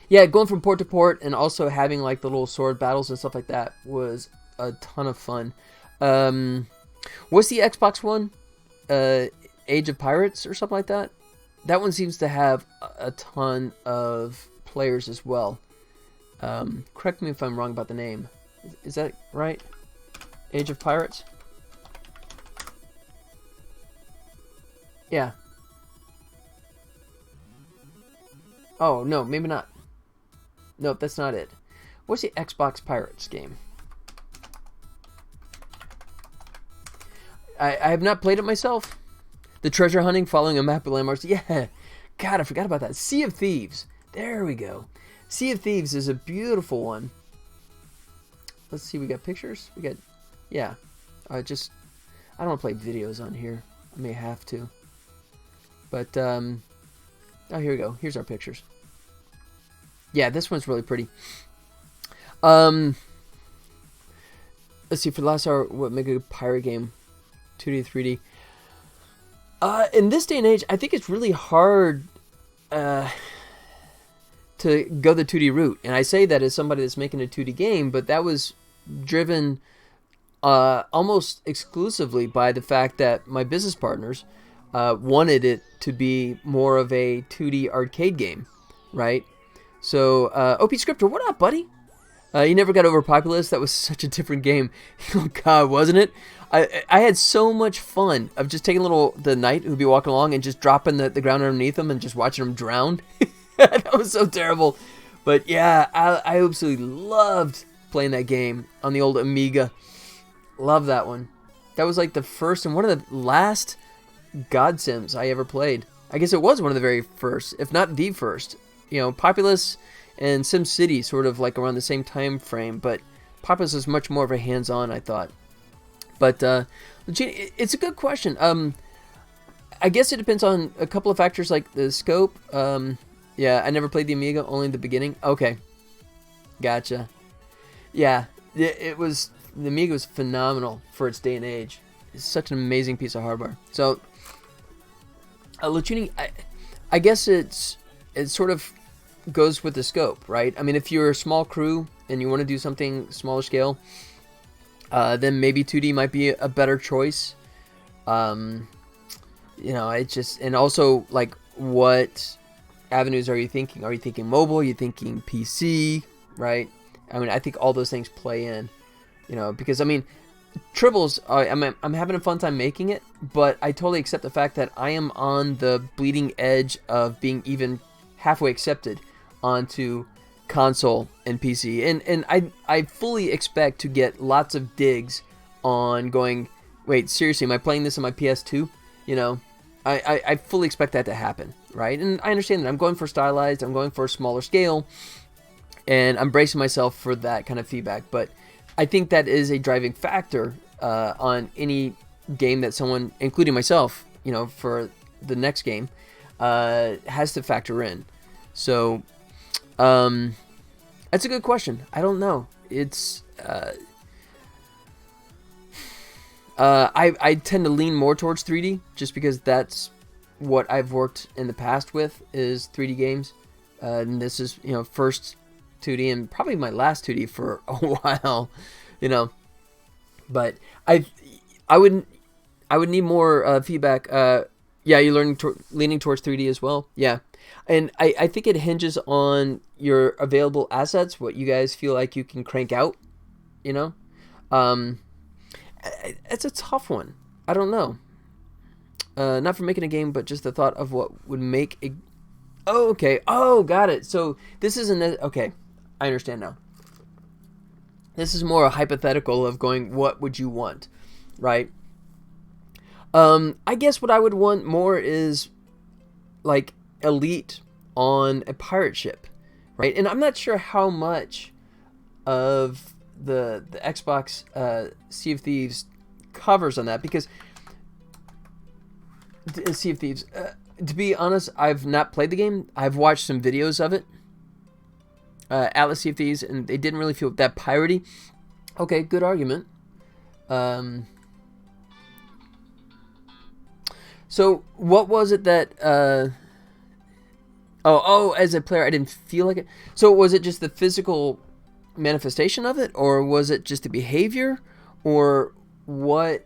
yeah, going from port to port and also having like the little sword battles and stuff like that was a ton of fun. What's the Xbox one? Age of Pirates or something like that? That one seems to have a ton of players as well. Correct me if I'm wrong about the name. Is that right? Age of Pirates? Yeah. Oh, no, maybe not. Nope, that's not it. What's the Xbox Pirates game? I have not played it myself. The treasure hunting, following a map of landmarks. Yeah. God, I forgot about that. Sea of Thieves. There we go. Sea of Thieves is a beautiful one. Let's see, we got pictures? We got... Yeah. I don't want to play videos on here. I may have to. But, oh, here we go. Here's our pictures. Yeah, this one's really pretty. Let's see, for the last hour, what make a good pirate game? 2D, 3D. In this day and age, I think it's really hard to go the 2D route. And I say that as somebody that's making a 2D game, but that was driven almost exclusively by the fact that my business partners wanted it to be more of a 2D arcade game, right? So, OP Scripter, what up, buddy? You never got over Populous? That was such a different game. Oh, God, wasn't it? I had so much fun of just taking the knight who'd be walking along and just dropping the ground underneath him and just watching him drown. That was so terrible. But, yeah, I absolutely loved playing that game on the old Amiga. Love that one. That was like the first and one of the last God Sims I ever played. I guess it was one of the very first, if not the first. You know, Populous and SimCity sort of like around the same time frame, but Populous is much more of a hands-on, I thought. But It's a good question. I guess it depends on a couple of factors like the scope. Yeah, I never played the Amiga, only the beginning. Okay, gotcha. Yeah, it was, the Amiga was phenomenal for its day and age. It's such an amazing piece of hardware. So, Lucchini, I guess it sort of goes with the scope, right? I mean, if you're a small crew and you want to do something smaller scale, then maybe 2D might be a better choice. You know, it just, and also like, what avenues are you thinking? Are you thinking mobile? Are you thinking PC? Right? I mean, I think all those things play in. You know, because I mean, Tribbles, I'm having a fun time making it, but I totally accept the fact that I am on the bleeding edge of being even halfway accepted onto console and PC, and I fully expect to get lots of digs on going, wait, seriously, am I playing this on my PS2? You know, I fully expect that to happen, right? And I understand that I'm going for stylized, I'm going for a smaller scale, and I'm bracing myself for that kind of feedback. But I think that is a driving factor on any game that someone, including myself, you know, for the next game, has to factor in. So, that's a good question. I don't know. It's I tend to lean more towards 3D just because that's what I've worked in the past with, is 3D games. And this is, you know, first 2D and probably my last 2D for a while, you know. But I would need more feedback. Yeah, you're leaning towards 3D as well. Yeah, and I think it hinges on your available assets, what you guys feel like you can crank out. You know, it's a tough one. I don't know. Not for making a game, but just the thought of what would make a. Oh, okay. Oh, got it. So this isn't okay. I understand now. This is more a hypothetical of going, what would you want, right? I guess what I would want more is like Elite on a pirate ship, right? And I'm not sure how much of the Xbox Sea of Thieves covers on that, because Sea of Thieves, to be honest, I've not played the game. I've watched some videos of it. Atlas Sea of Thieves, and they didn't really feel that piratey. Okay, good argument. So what was it that as a player I didn't feel like it? So was it just the physical manifestation of it, or was it just the behavior, or what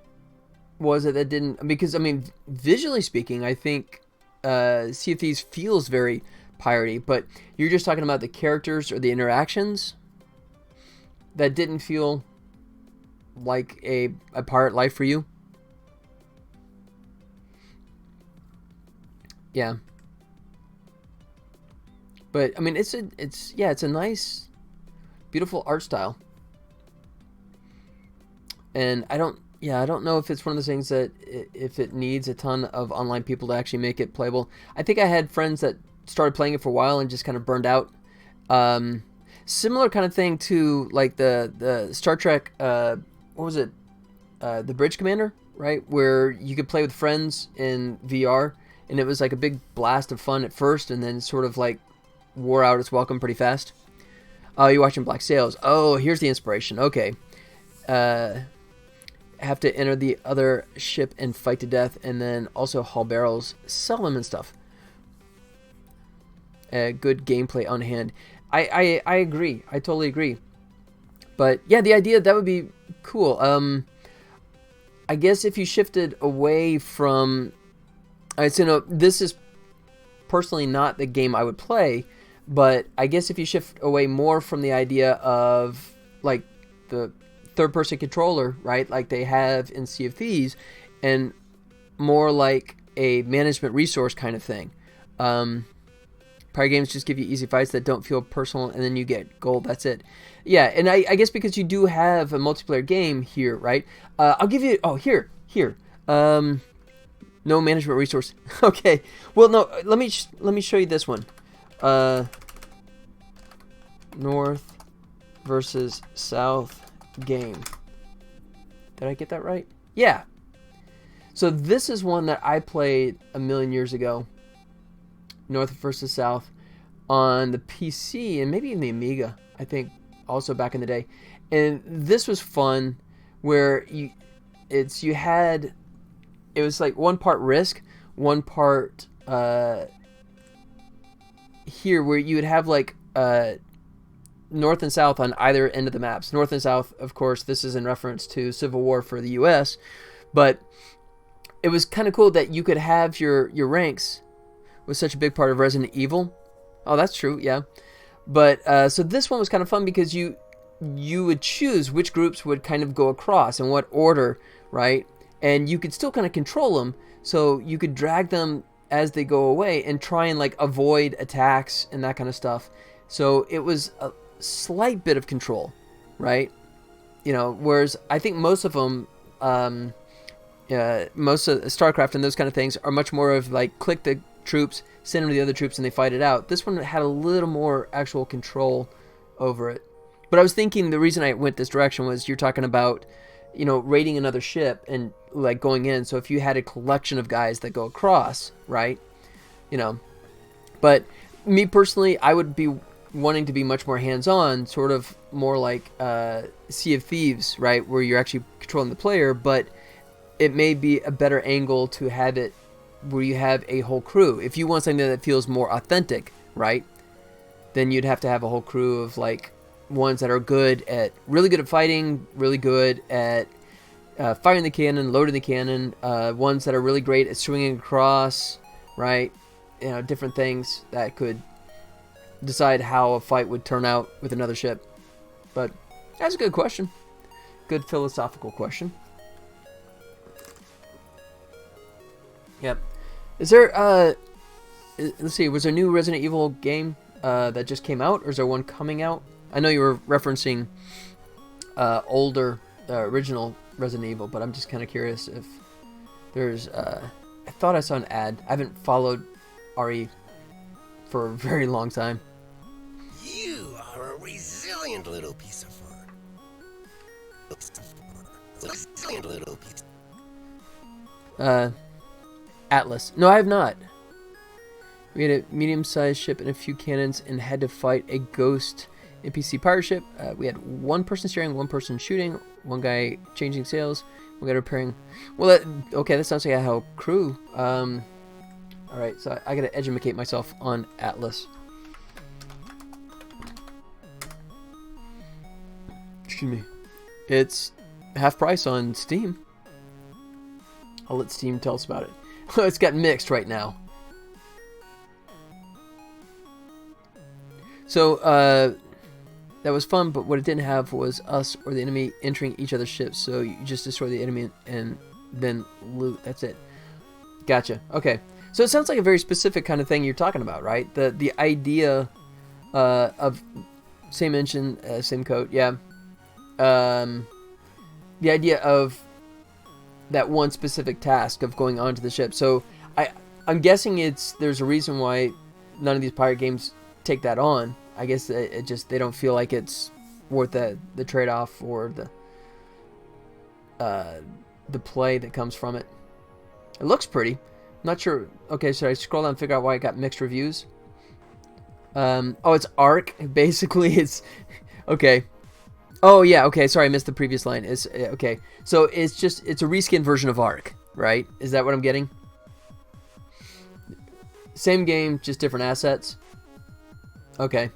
was it that didn't? Because I mean, visually speaking, I think Sea of Thieves feels very piratey, but you're just talking about the characters or the interactions that didn't feel like a pirate life for you. Yeah, but I mean, it's a nice, beautiful art style, and I don't know if it's one of those things that if it needs a ton of online people to actually make it playable. I think I had friends that started playing it for a while and just kind of burned out. Similar kind of thing to like the Star Trek, what was it? The Bridge Commander, right? Where you could play with friends in VR, and it was like a big blast of fun at first, and then sort of like wore out its welcome pretty fast. Oh, you're watching Black Sails. Oh, here's the inspiration. Okay. Have to enter the other ship and fight to death, and then also haul barrels, sell them and stuff. Good gameplay on hand. I agree. I totally agree. But yeah, the idea, that would be cool. I guess if you shifted away from, so no, this is personally not the game I would play, but I guess if you shift away more from the idea of like the third-person controller, right, like they have in Sea of Thieves, and more like a management resource kind of thing. Pirate games just give you easy fights that don't feel personal, and then you get gold. That's it. Yeah, and I guess because you do have a multiplayer game here, right? I'll give you. Oh, here. No management resource. Okay. Well, no. Let me show you this one. North versus South game. Did I get that right? Yeah. So this is one that I played a million years ago, North versus South, on the PC and maybe even the Amiga, I think, also back in the day. And this was fun, where it was like one part Risk, one part here, where you would have like North and South on either end of the maps. North and South, of course, this is in reference to Civil War for the US, but it was kind of cool that you could have your ranks was such a big part of Resident Evil. Oh, that's true, yeah. But so this one was kind of fun because you would choose which groups would kind of go across in what order, right? And you could still kind of control them, so you could drag them as they go away and try and like avoid attacks and that kind of stuff. So it was a slight bit of control, right? You know, whereas I think most of them, most of StarCraft and those kind of things are much more of like click the troops, send them to the other troops, and they fight it out. This one had a little more actual control over it. But I was thinking the reason I went this direction was you're talking about, you know, raiding another ship and like going in. So if you had a collection of guys that go across, right? You know, but me personally, I would be wanting to be much more hands-on, sort of more like Sea of Thieves, right? Where you're actually controlling the player, but it may be a better angle to have it where you have a whole crew. If you want something that feels more authentic, right? Then you'd have to have a whole crew of like ones that are really good at fighting, really good at firing the cannon, loading the cannon, ones that are really great at swinging across, right? You know, different things that could decide how a fight would turn out with another ship. But that's a good question. Good philosophical question. Yep. Is there, let's see, was there a new Resident Evil game that just came out, or is there one coming out? I know you were referencing older, original Resident Evil, but I'm just kind of curious if there's, I thought I saw an ad. I haven't followed RE for a very long time. You are a resilient little piece of fur. Resilient little piece. Atlas. No, I have not. We had a medium-sized ship and a few cannons and had to fight a ghost NPC pirate ship. We had one person steering, one person shooting, one guy changing sails, one guy repairing. Well, okay, that sounds like a whole crew. Alright, so I gotta educate myself on Atlas. Excuse me. It's half price on Steam. I'll let Steam tell us about it. It's got mixed right now. So, that was fun, but what it didn't have was us or the enemy entering each other's ships. So you just destroy the enemy and then loot. That's it. Gotcha. Okay. So it sounds like a very specific kind of thing you're talking about, right? The idea of same engine, same code, yeah. The idea of that one specific task of going onto the ship. So I'm guessing there's a reason why none of these pirate games take that on. I guess it just, they don't feel like it's worth the trade-off or the play that comes from it. It looks pretty. I'm not sure. Okay, so I scroll down and figure out why it got mixed reviews. Oh, it's Ark. Basically, it's okay. Oh yeah, okay. Sorry, I missed the previous line. It's okay. So it's a reskin version of Ark, right? Is that what I'm getting? Same game, just different assets. Okay.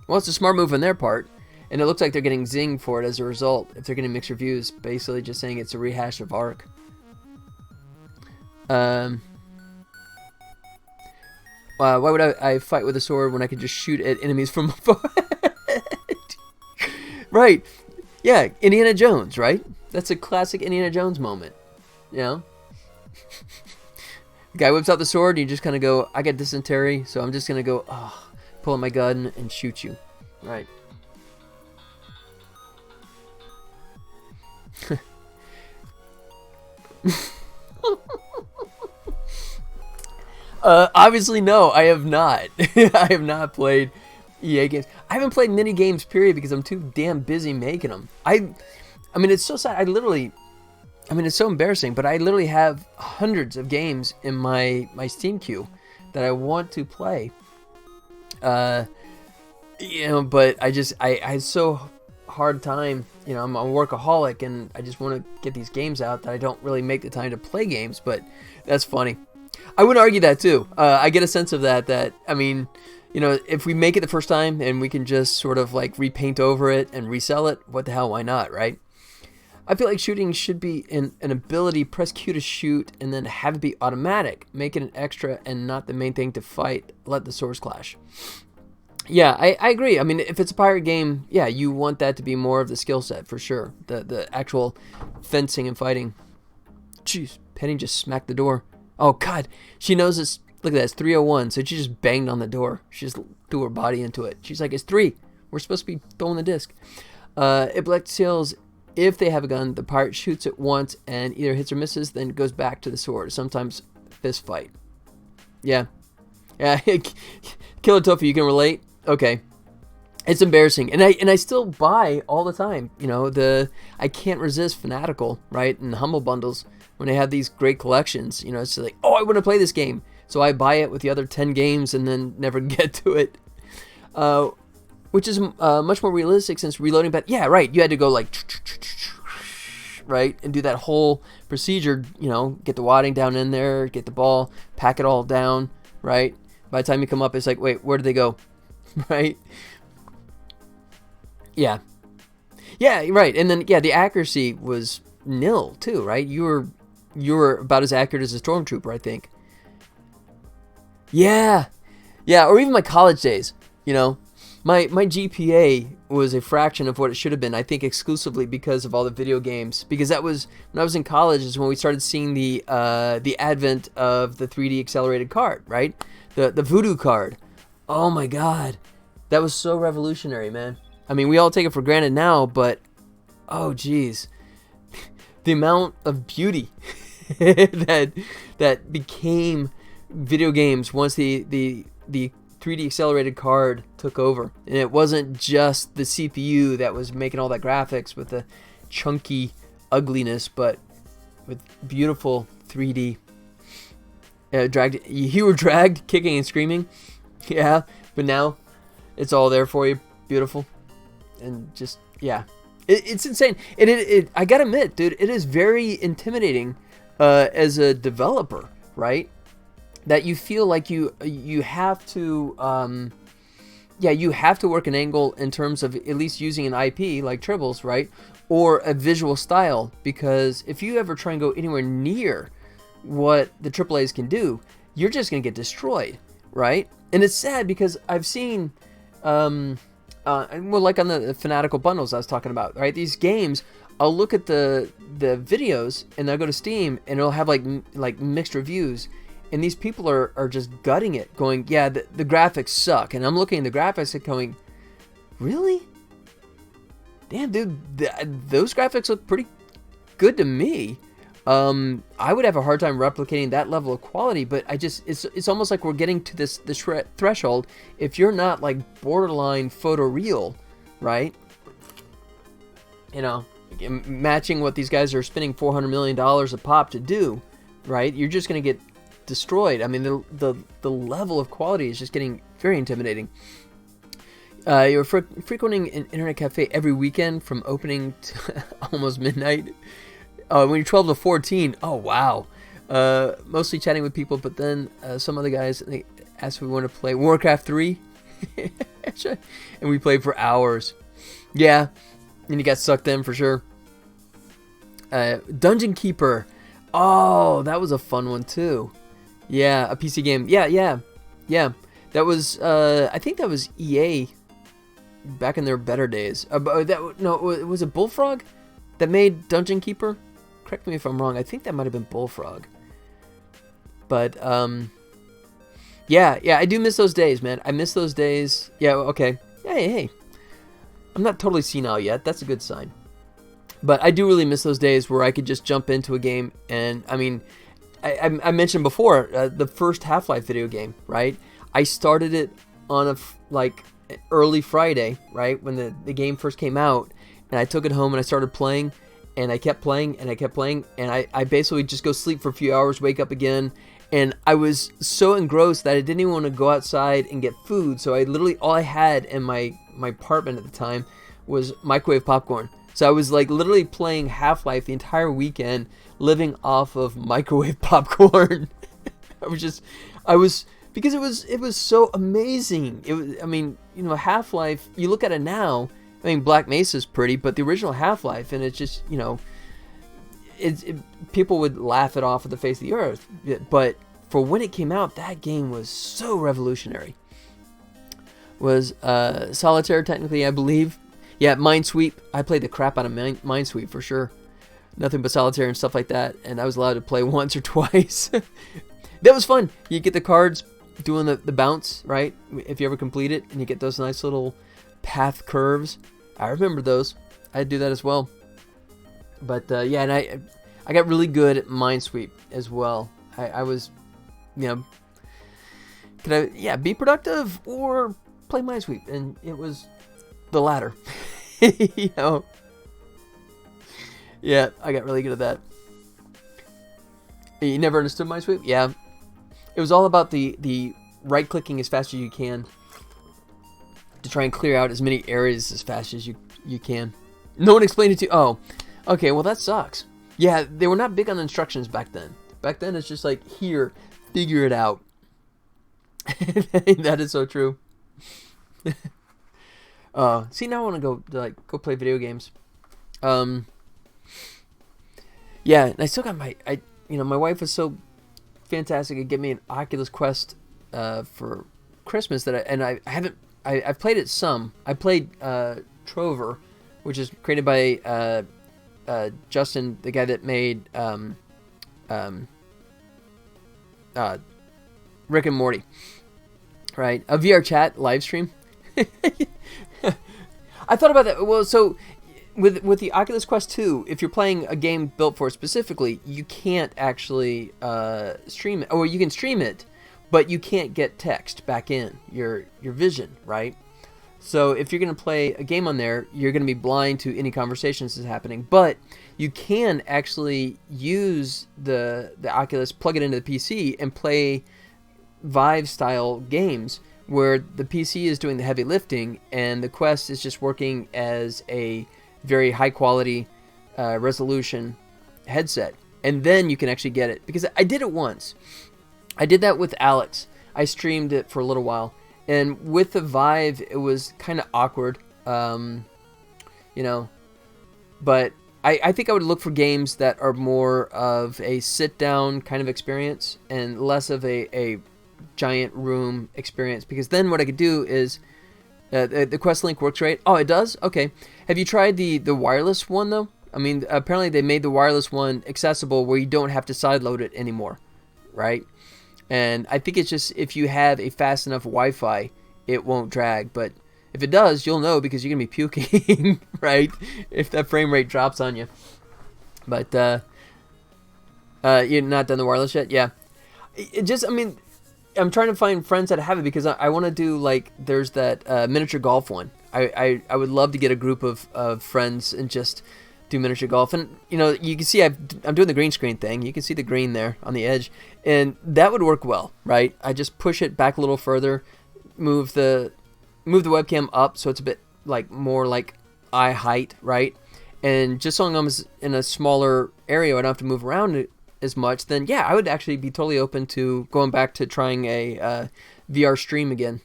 Well, it's a smart move on their part, and it looks like they're getting zinged for it as a result. If they're getting mixed reviews, basically just saying it's a rehash of Ark. Why would I fight with a sword when I could just shoot at enemies from afar? Right. Yeah, Indiana Jones, right? That's a classic Indiana Jones moment. You know? The guy whips out the sword and you just kind of go, I got dysentery, so I'm just going to go, pull out my gun and shoot you. Right. Obviously, no, I have not. I have not played EA games. I haven't played many games, period, because I'm too damn busy making them. I mean, it's so sad. I mean, it's so embarrassing, but I literally have hundreds of games in my Steam queue that I want to play. You know, but I had so hard time. You know, I'm a workaholic, and I just want to get these games out that I don't really make the time to play games. But that's funny. I would argue that too. I get a sense of that. I mean, you know, if we make it the first time and we can just sort of like repaint over it and resell it, what the hell? Why not, right? I feel like shooting should be an ability, press Q to shoot, and then have it be automatic. Make it an extra and not the main thing to fight. Let the swords clash. Yeah, I agree. I mean, if it's a pirate game, yeah, you want that to be more of the skill set for sure. The actual fencing and fighting. Jeez, Penny just smacked the door. Oh, God. She knows it's, look at that, it's 3:01, so she just banged on the door. She just threw her body into it. She's like, it's 3. We're supposed to be throwing the disc. It black seals. If they have a gun, the pirate shoots it once and either hits or misses, then goes back to the sword. Sometimes fist fight. Yeah. Yeah. Killer Tofu, you can relate? Okay. It's embarrassing. And I still buy all the time. You know, I can't resist Fanatical, right? And Humble Bundles when they have these great collections. You know, it's like, oh, I want to play this game. So I buy it with the other 10 games and then never get to it. Which is much more realistic since reloading back. Yeah, right. You had to go like, right, and do that whole procedure. You know, get the wadding down in there, get the ball, pack it all down, right. By the time you come up, it's like, wait, where did they go, right? Yeah, right. And then yeah, the accuracy was nil too, right? You were about as accurate as a stormtrooper, I think. Yeah, or even my college days, you know. My GPA was a fraction of what it should have been, I think exclusively because of all the video games. Because that was, when I was in college, is when we started seeing the advent of the 3D accelerated card, right? The Voodoo card. Oh my God. That was so revolutionary, man. I mean, we all take it for granted now, but, oh geez. The amount of beauty that became video games once the 3D accelerated card took over. And it wasn't just the CPU that was making all that graphics with the chunky ugliness, but with beautiful 3D. You were dragged, kicking and screaming. Yeah, but now it's all there for you. Beautiful. And just, yeah. It's insane. And I gotta admit, dude, it is very intimidating as a developer, right? That you feel like you have to, you have to work an angle in terms of at least using an IP like Tribbles, right? Or a visual style, because if you ever try and go anywhere near what the AAAs can do, you're just going to get destroyed, right? And it's sad because I've seen, like on the Fanatical bundles I was talking about, right? These games, I'll look at the videos and I'll go to Steam and it'll have like mixed reviews. And these people are just gutting it, going, yeah, the graphics suck. And I'm looking at the graphics and going, really? Damn, dude, those graphics look pretty good to me. I would have a hard time replicating that level of quality, but it's almost like we're getting to this threshold. If you're not like borderline photoreal, right? You know, matching what these guys are spending $400 million a pop to do, right? You're just going to get destroyed. I mean, the level of quality is just getting very intimidating. You're frequenting an internet cafe every weekend from opening to almost midnight. When you're 12 to 14, oh wow. Mostly chatting with people, but then some other guys, they asked if we want to play Warcraft 3. And we played for hours. Yeah, and you got sucked in for sure. Dungeon Keeper. Oh, that was a fun one too. Yeah, a PC game. Yeah. That was, I think that was EA back in their better days. Was it Bullfrog that made Dungeon Keeper? Correct me if I'm wrong. I think that might have been Bullfrog. But, yeah, I do miss those days, man. I miss those days. Yeah, okay. Hey. I'm not totally senile yet. That's a good sign. But I do really miss those days where I could just jump into a game and, I mean, I mentioned before, the first Half-Life video game, right? I started it on early Friday, right? When the game first came out, and I took it home and I started playing, and I kept playing, and I kept playing, and I basically just go sleep for a few hours, wake up again, and I was so engrossed that I didn't even want to go outside and get food, so I literally, all I had in my apartment at the time was microwave popcorn. So I was like literally playing Half-Life the entire weekend, living off of microwave popcorn. Because it was so amazing. Half-Life, you look at it now, Black Mesa's pretty, but the original Half-Life, and it's just, people would laugh it off of the face of the earth. But for when it came out, that game was so revolutionary. Was Solitaire technically, I believe. Yeah, Minesweep. I played the crap out of Minesweep for sure. Nothing but Solitaire and stuff like that, and I was allowed to play once or twice. That was fun. You get the cards doing the bounce, right? If you ever complete it, and you get those nice little path curves. I remember those. I'd do that as well. But yeah, and I got really good at Minesweep as well. I was, could I be productive or play Minesweep? And it was the latter. Yeah, I got really good at that. You never understood Minesweep? Yeah. It was all about the right-clicking as fast as you can to try and clear out as many areas as fast as you can. No one explained it to you. Oh, okay, well that sucks. Yeah, they were not big on instructions back then. Back then it's just like, here, figure it out. That is so true. See, now I want to go play video games. Yeah, and I still got my wife was so fantastic at getting me an Oculus Quest for Christmas that I've played it some. I played Trover, which is created by Justin, the guy that made Rick and Morty, right? A VR chat live stream. I thought about that. Well, so with the Oculus Quest 2, if you're playing a game built for it specifically, you can't actually stream it, or you can stream it, but you can't get text back in your vision, right? So if you're going to play a game on there, you're going to be blind to any conversations that's happening. But you can actually use the Oculus, plug it into the PC, and play Vive-style games where the PC is doing the heavy lifting and the Quest is just working as a very high-quality resolution headset. And then you can actually get it. Because I did it once. I did that with Alex. I streamed it for a little while. And with the Vive, it was kind of awkward, but I think I would look for games that are more of a sit-down kind of experience and less of a giant room experience, because then what I could do is, the Quest Link works right. Oh, it does? Okay. Have you tried the wireless one, though? I mean, apparently they made the wireless one accessible where you don't have to sideload it anymore, right? And I think it's just if you have a fast enough Wi-Fi, it won't drag. But if it does, you'll know because you're going to be puking, right? If that frame rate drops on you. But you're not done the wireless yet? Yeah. I'm trying to find friends that have it because I want to do, there's that miniature golf one. I would love to get a group of friends and just do miniature golf. And, you can see I'm doing the green screen thing. You can see the green there on the edge. And that would work well, right? I just push it back a little further, move the webcam up so it's a bit more like eye height, right? And just so long as I'm in a smaller area, I don't have to move around it as much, then yeah, I would actually be totally open to going back to trying a VR stream again.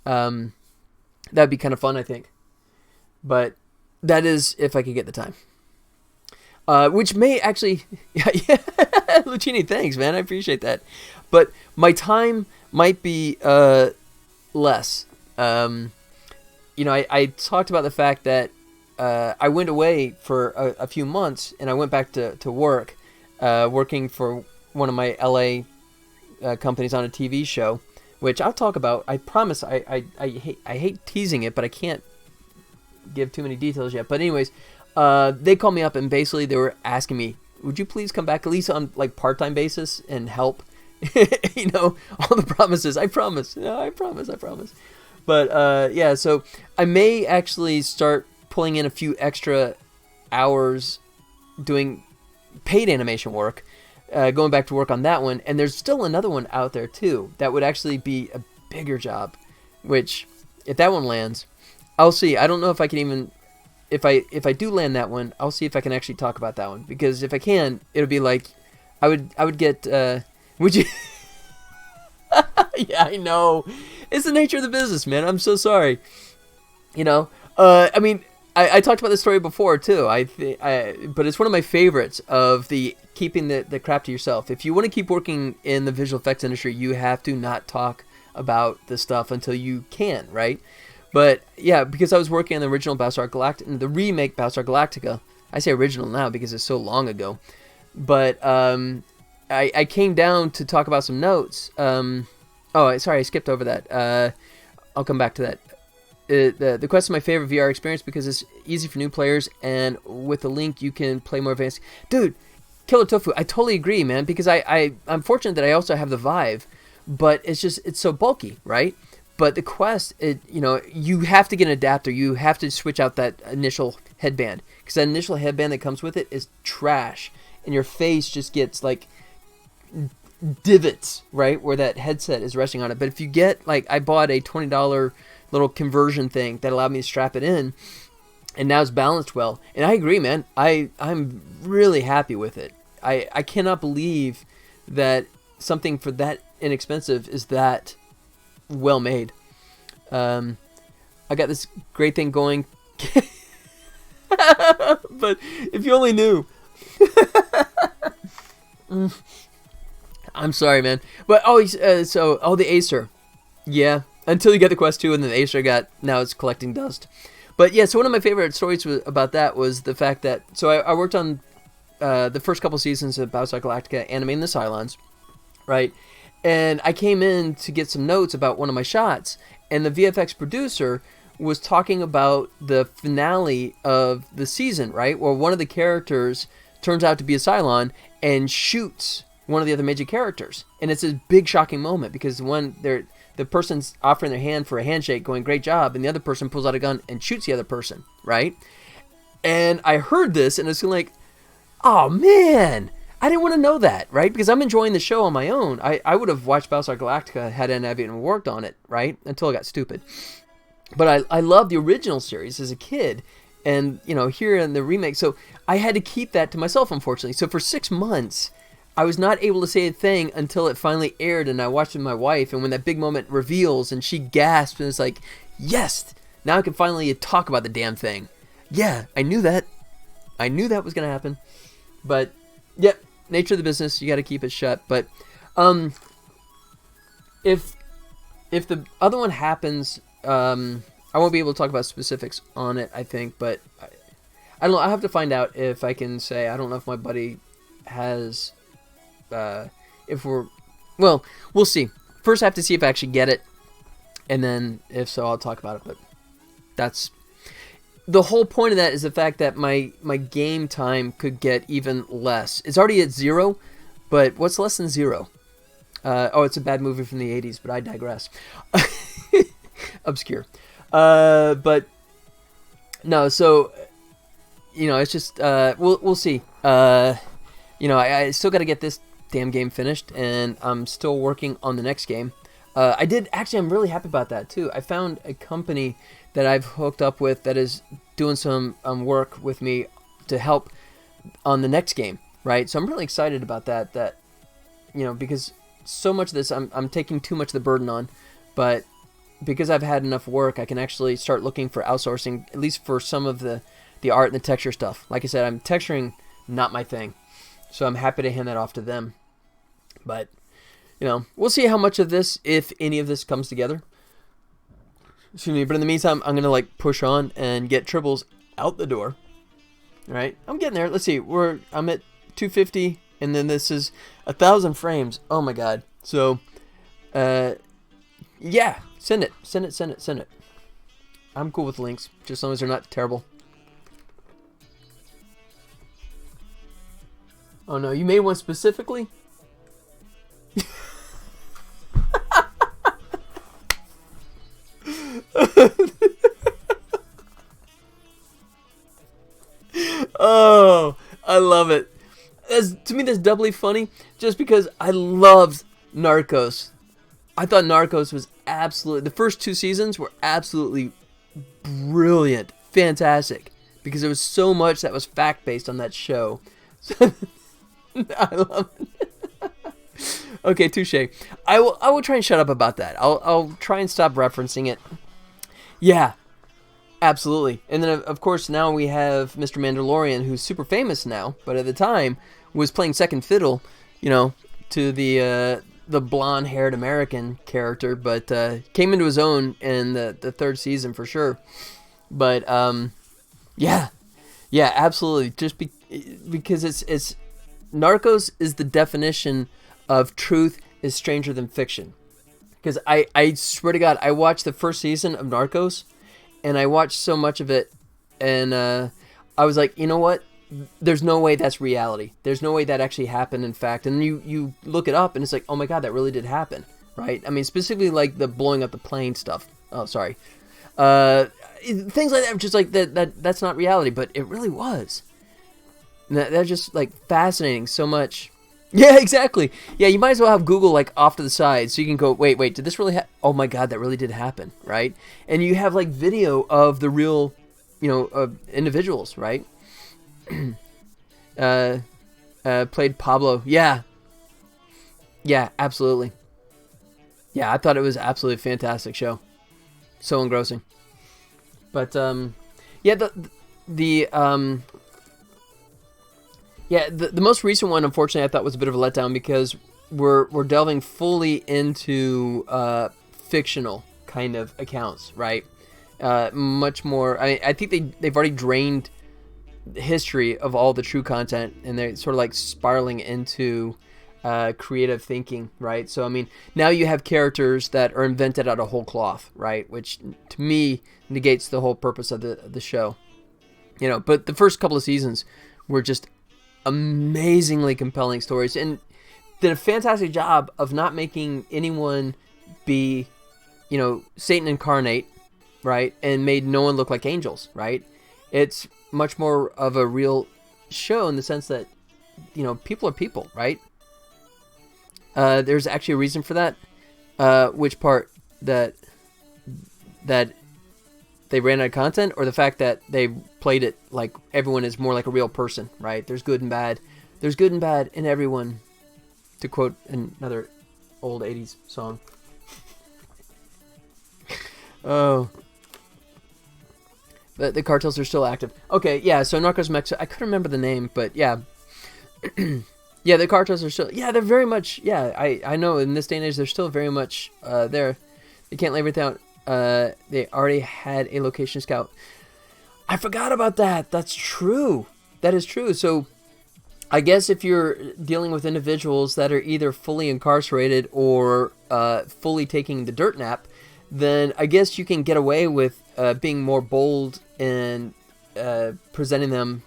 That'd be kind of fun, I think. But that is if I could get the time. Which may actually... Yeah, Lucini, thanks, man. I appreciate that. But my time might be less. I talked about the fact that I went away for a few months, and I went back to work, working for one of my LA companies on a TV show, which I'll talk about. I promise. I hate teasing it, but I can't give too many details yet. But anyways, they called me up and basically they were asking me, would you please come back at least on part-time basis and help? All the promises. I promise. No, I promise. But yeah, so I may actually start pulling in a few extra hours doing paid animation work, going back to work on that one, and there's still another one out there too that would actually be a bigger job, which if that one lands, I'll see. I don't know if I can even, if I do land that one, I'll see if I can actually talk about that one, because if I can, it'll be like I would get would you yeah, I know, it's the nature of the business, man. I'm so sorry. You know, I mean, I talked about this story before too. But it's one of my favorites of the keeping the crap to yourself. If you want to keep working in the visual effects industry, you have to not talk about the stuff until you can, right? But yeah, because I was working on the original Battlestar Galactica, the remake Battlestar Galactica. I say original now because it's so long ago. But I came down to talk about some notes. Oh, sorry, I skipped over that. I'll come back to that. The Quest is my favorite VR experience because it's easy for new players, and with the link you can play more advanced. Dude, Killer Tofu, I totally agree, man, because I'm fortunate that I also have the Vive, but it's so bulky, right? But the Quest, you have to get an adapter. You have to switch out that initial headband, because that initial headband that comes with it is trash, and your face just gets like divots, right, where that headset is resting on it. But if you get, like, I bought a $20 little conversion thing that allowed me to strap it in, and now it's balanced well. And I agree, man. I'm really happy with it. I cannot believe that something for that inexpensive is that well made. I got this great thing going. But if you only knew. I'm sorry, man. But the Acer. Yeah. Until you get the Quest 2, and then the Acer now it's collecting dust. But yeah, so one of my favorite stories about that was the fact that, so I worked on the first couple seasons of Battlestar Galactica animating the Cylons, right? And I came in to get some notes about one of my shots, and the VFX producer was talking about the finale of the season, right? Where one of the characters turns out to be a Cylon and shoots one of the other major characters. And it's a big shocking moment, because the person's offering their hand for a handshake, going, great job, and the other person pulls out a gun and shoots the other person, right? And I heard this, and it's like, oh man, I didn't want to know that, right? Because I'm enjoying the show on my own. I would have watched Battlestar Galactica had I even worked on it, right? Until I got stupid. But I loved the original series as a kid, and here in the remake, so I had to keep that to myself, unfortunately. So for 6 months, I was not able to say a thing until it finally aired, and I watched it with my wife, and when that big moment reveals and she gasped, and it's like, yes, now I can finally talk about the damn thing. Yeah, I knew that. I knew that was going to happen. But, yeah, nature of the business, you got to keep it shut. But if the other one happens, I won't be able to talk about specifics on it, I think, but I don't know. I'll have to find out if I can say. I don't know if my buddy has... we'll see. First I have to see if I actually get it, and then if so, I'll talk about it. But that's the whole point of that, is the fact that my game time could get even less. It's already at 0, but what's less than 0? It's a bad movie from the 80s, but I digress. Obscure. But no, so it's just we'll see. I still got to get this damn game finished, and I'm still working on the next game. I'm really happy about that too. I found a company that I've hooked up with that is doing some work with me to help on the next game, right? So I'm really excited about that, because so much of this I'm taking too much of the burden on, but because I've had enough work, I can actually start looking for outsourcing, at least for some of the art and the texture stuff. Like I said, I'm texturing, not my thing. So I'm happy to hand that off to them. But, we'll see how much of this, if any of this, comes together. Excuse me. But in the meantime, I'm going to, push on and get Tribbles out the door. All right? I'm getting there. Let's see. I'm at 250, and then this is 1,000 frames. Oh, my God. So, yeah. Send it. I'm cool with links, just as long as they're not terrible. Oh no, you made one specifically? love it. To me, that's doubly funny just because I loved Narcos. I thought Narcos was absolutely... The first 2 seasons were absolutely brilliant, fantastic, because there was so much that was fact-based on that show. I love it. Okay, touche. I will try and shut up about that. I'll try and stop referencing it. Yeah, absolutely. And then, of course, now we have Mr. Mandalorian, who's super famous now, but at the time was playing second fiddle, to the blonde-haired American character, but came into his own in the 3rd season for sure. But yeah, absolutely. Just because it's Narcos is the definition of truth is stranger than fiction. Because I swear to God, I watched the first season of Narcos, and I watched so much of it, and I was like, you know what? There's no way that's reality. There's no way that actually happened, in fact. And you look it up, and it's like, oh my God, that really did happen, right? I mean, specifically like the blowing up the plane stuff. Oh, sorry. Things like that, just like that's not reality, but it really was. And that's just like fascinating so much. Yeah, exactly. Yeah, you might as well have Google like off to the side so you can go, wait, did this really happen? Oh my God, that really did happen, right? And you have like video of the real, individuals, right? Played Pablo. Yeah, absolutely. Yeah, I thought it was absolutely fantastic show. So engrossing. But yeah, the most recent one, unfortunately, I thought was a bit of a letdown because we're delving fully into fictional kind of accounts, right? Much more. I think they've already drained the history of all the true content, and they're sort of like spiraling into creative thinking, right? So I mean, now you have characters that are invented out of whole cloth, right? Which to me negates the whole purpose of the show, But the first couple of seasons were just amazingly compelling stories, and did a fantastic job of not making anyone be, Satan incarnate, right? And made no one look like angels, right? It's much more of a real show in the sense that, people are people, right? There's actually a reason for that. Which part that they ran out of content, or the fact that they played it like everyone is more like a real person, right? There's good and bad. There's good and bad in everyone, to quote another old 80s song. Oh. But the cartels are still active. Okay, yeah, so Narcos Mexico, I couldn't remember the name, but yeah. Yeah, the cartels are still, they're very much, I know in this day and age, they're still very much there. They can't live without, they already had a location scout. I forgot about that. That's true. That is true. So I guess if you're dealing with individuals that are either fully incarcerated or fully taking the dirt nap, then I guess you can get away with being more bold and presenting them,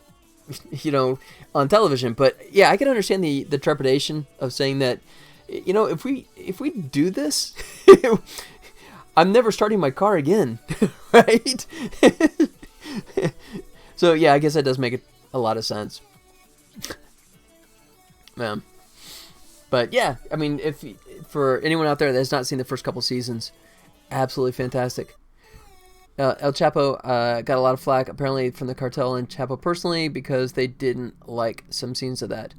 on television. But yeah, I can understand the trepidation of saying that, if we do this, I'm never starting my car again, right? So yeah, I guess that does make a lot of sense. But yeah, I mean, if for anyone out there that has not seen the first couple seasons, absolutely fantastic. El Chapo got a lot of flack apparently from the cartel and Chapo personally because they didn't like some scenes of that.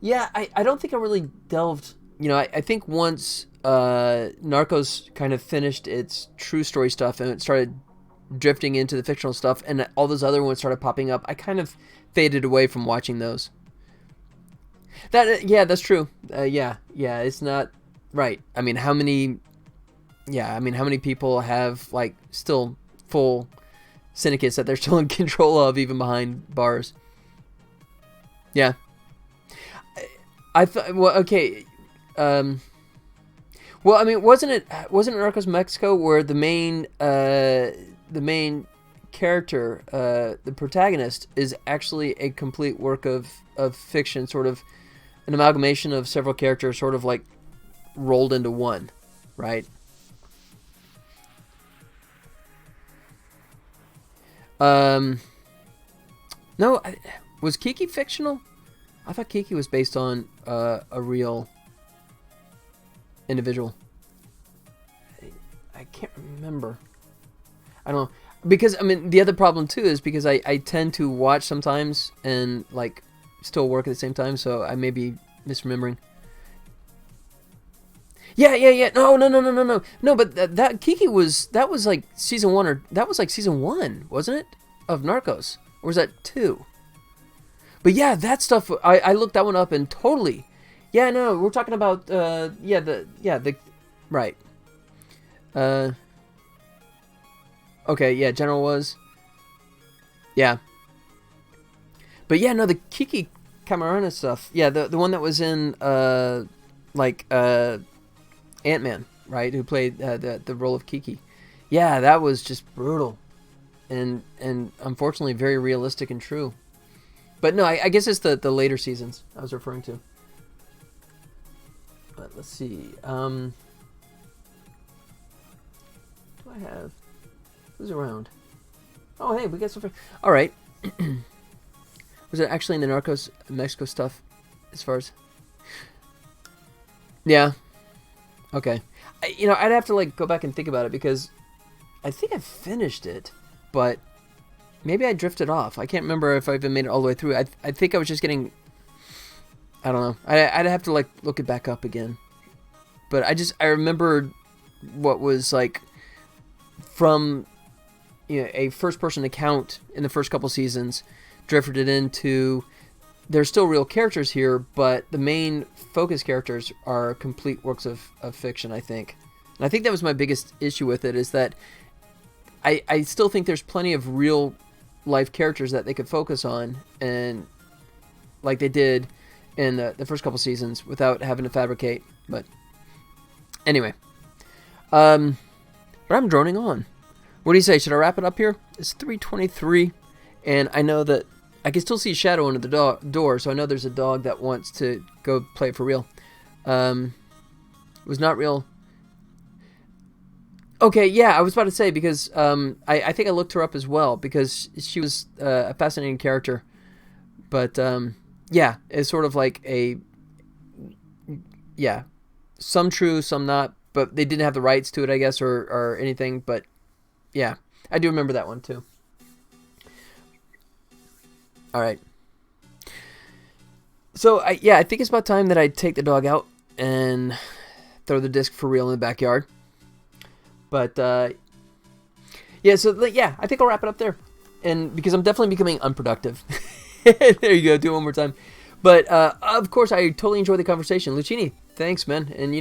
Yeah, I don't think I really delved. I think once Narcos kind of finished its true story stuff and it started drifting into the fictional stuff, and all those other ones started popping up, I kind of faded away from watching those. That's true. It's not right. I mean, how many people have like still full syndicates that they're still in control of, even behind bars? Yeah. I thought. Well, okay. Well, I mean, wasn't Narcos Mexico where the main character, the protagonist, is actually a complete work of fiction, sort of an amalgamation of several characters, sort of like rolled into one, right? No, was Kiki fictional? I thought Kiki was based on a real individual. I can't remember. I don't know. Because, I mean, the other problem, too, is because I tend to watch sometimes and, like, still work at the same time, so I may be misremembering. Yeah. No, but that Kiki that was, like, season 1, or that was, like, season 1, wasn't it? Of Narcos. Or was that 2? But, yeah, that stuff, I looked that one up and totally. Yeah, no, we're talking about, right. Okay, yeah, General was. Yeah. But yeah, no, the Kiki Camarena stuff. Yeah, the one that was in Ant-Man, right? Who played the role of Kiki. Yeah, that was just brutal. And unfortunately very realistic and true. But no, I guess it's the later seasons I was referring to. But let's see. Do I have... Who's around? Oh, hey, we got some... All right. Was it actually in the Narcos Mexico stuff? As far as... Yeah. Okay. I'd have to, like, go back and think about it, because I think I finished it, but maybe I drifted off. I can't remember if I even made it all the way through. I think I was just getting... I don't know. I'd have to, like, look it back up again. But I remember what was, like, from... a first-person account in the first couple seasons, drifted into there's still real characters here, but the main focus characters are complete works of fiction, I think. And I think that was my biggest issue with it, is that I still think there's plenty of real-life characters that they could focus on, and like they did in the first couple seasons, without having to fabricate. But anyway. But I'm droning on. What do you say? Should I wrap it up here? It's 3:23, and I know that I can still see Shadow under the door, so I know there's a dog that wants to go play it for real. It was not real. Okay, yeah, I was about to say, because I think I looked her up as well, because she was a fascinating character. But, yeah, it's sort of like some true, some not, but they didn't have the rights to it, I guess, or anything, but... Yeah, I do remember that one too. All right. So, I think it's about time that I take the dog out and throw the disc for real in the backyard. But, yeah, I think I'll wrap it up there. And because I'm definitely becoming unproductive. There you go, do it one more time. But, of course, I totally enjoyed the conversation. Lucchini, thanks, man. And,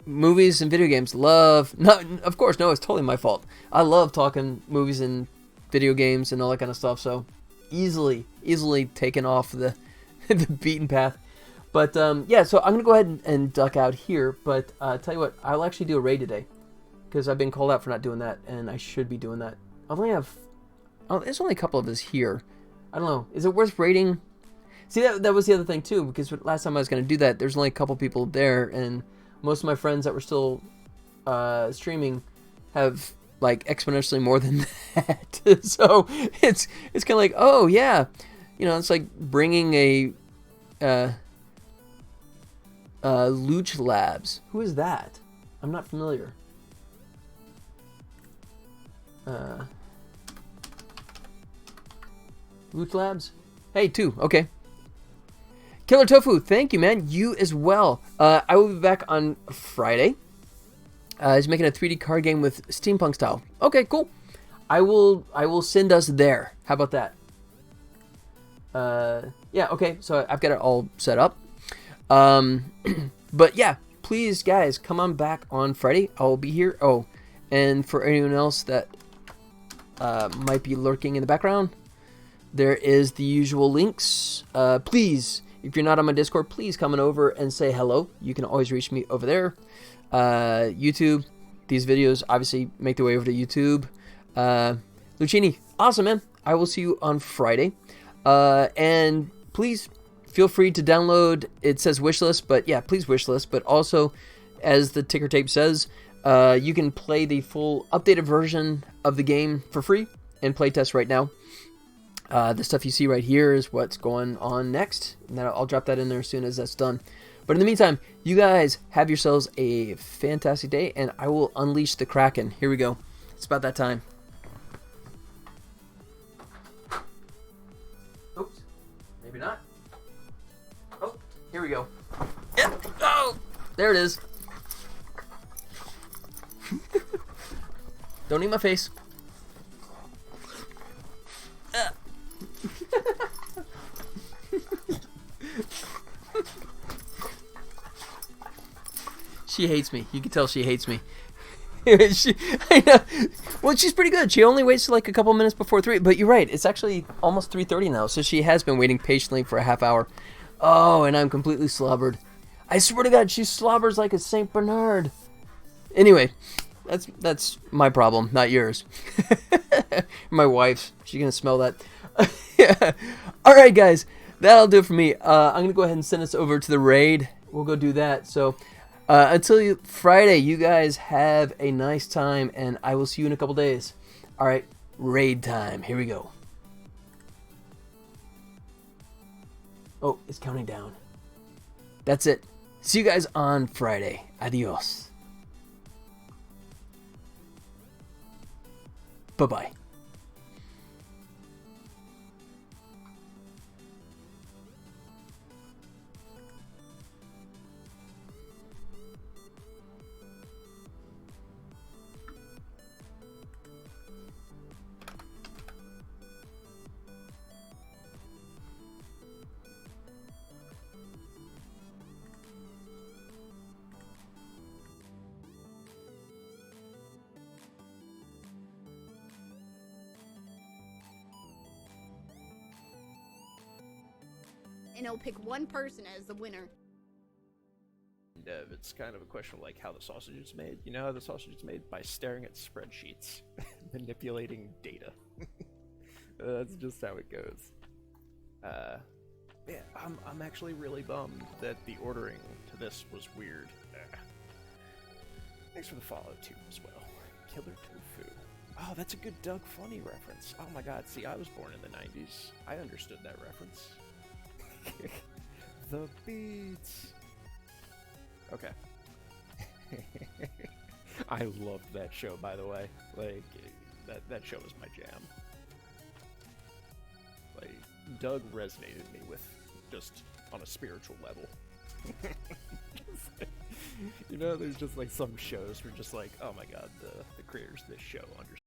movies and video games, of course, it's totally my fault. I love talking movies and video games and all that kind of stuff, so easily taken off the beaten path. But yeah, so I'm gonna go ahead and duck out here, but tell you what, I'll actually do a raid today, because I've been called out for not doing that, and I should be doing that. There's only a couple of us here. I don't know, is it worth raiding? See, that was the other thing too, because last time I was gonna do that, there's only a couple people there, and most of my friends that were still streaming have, like, exponentially more than that. So it's kind of like, oh yeah, it's like bringing a Luch Labs. Who is that? I'm not familiar. Luch Labs? Hey, 2. Okay. Killer Tofu, thank you, man. You as well. I will be back on Friday. He's making a 3D card game with steampunk style. Okay, cool. I will send us there. How about that? Yeah, okay. So I've got it all set up. But yeah, please, guys, come on back on Friday. I'll be here. Oh, and for anyone else that might be lurking in the background, there is the usual links. Please. If you're not on my Discord, please come on over and say hello. You can always reach me over there. YouTube, these videos obviously make their way over to YouTube. Lucchini, awesome, man. I will see you on Friday. And please feel free to download. It says wishlist, but yeah, please wishlist. But also, as the ticker tape says, you can play the full updated version of the game for free and playtest right now. The stuff you see right here is what's going on next, and then I'll drop that in there as soon as that's done. But in the meantime, you guys have yourselves a fantastic day, and I will unleash the Kraken. Here we go. It's about that time. Oops. Maybe not. Oh, here we go. Yeah. Oh, there it is. Don't eat my face. She hates me. You can tell she hates me. I know. Well, she's pretty good. She only waits like a couple minutes before 3. But you're right. It's actually almost 3:30 now. So she has been waiting patiently for a half hour. Oh, and I'm completely slobbered. I swear to God, she slobbers like a Saint Bernard. Anyway, that's my problem, not yours. My wife's. She's going to smell that. Yeah. All right, guys. That'll do it for me. I'm going to go ahead and send us over to the raid. We'll go do that. So until Friday, you guys have a nice time, and I will see you in a couple days. All right, raid time. Here we go. Oh, it's counting down. That's it. See you guys on Friday. Adios. Bye-bye. And it'll pick one person as the winner. It's kind of a question of like how the sausage is made. You know how the sausage is made? By staring at spreadsheets, manipulating data. That's just how it goes. Yeah, I'm actually really bummed that the ordering to this was weird. Thanks for the follow too as well. Killer Tofu. Oh, that's a good Doug Funny reference. Oh my God, see, I was born in the 90s. I understood that reference. The beats. Okay. I loved that show, by the way. Like, that show was my jam. Like, Doug resonated me with just on a spiritual level. You know, there's just like some shows where just like, oh my God, the creators of this show understand.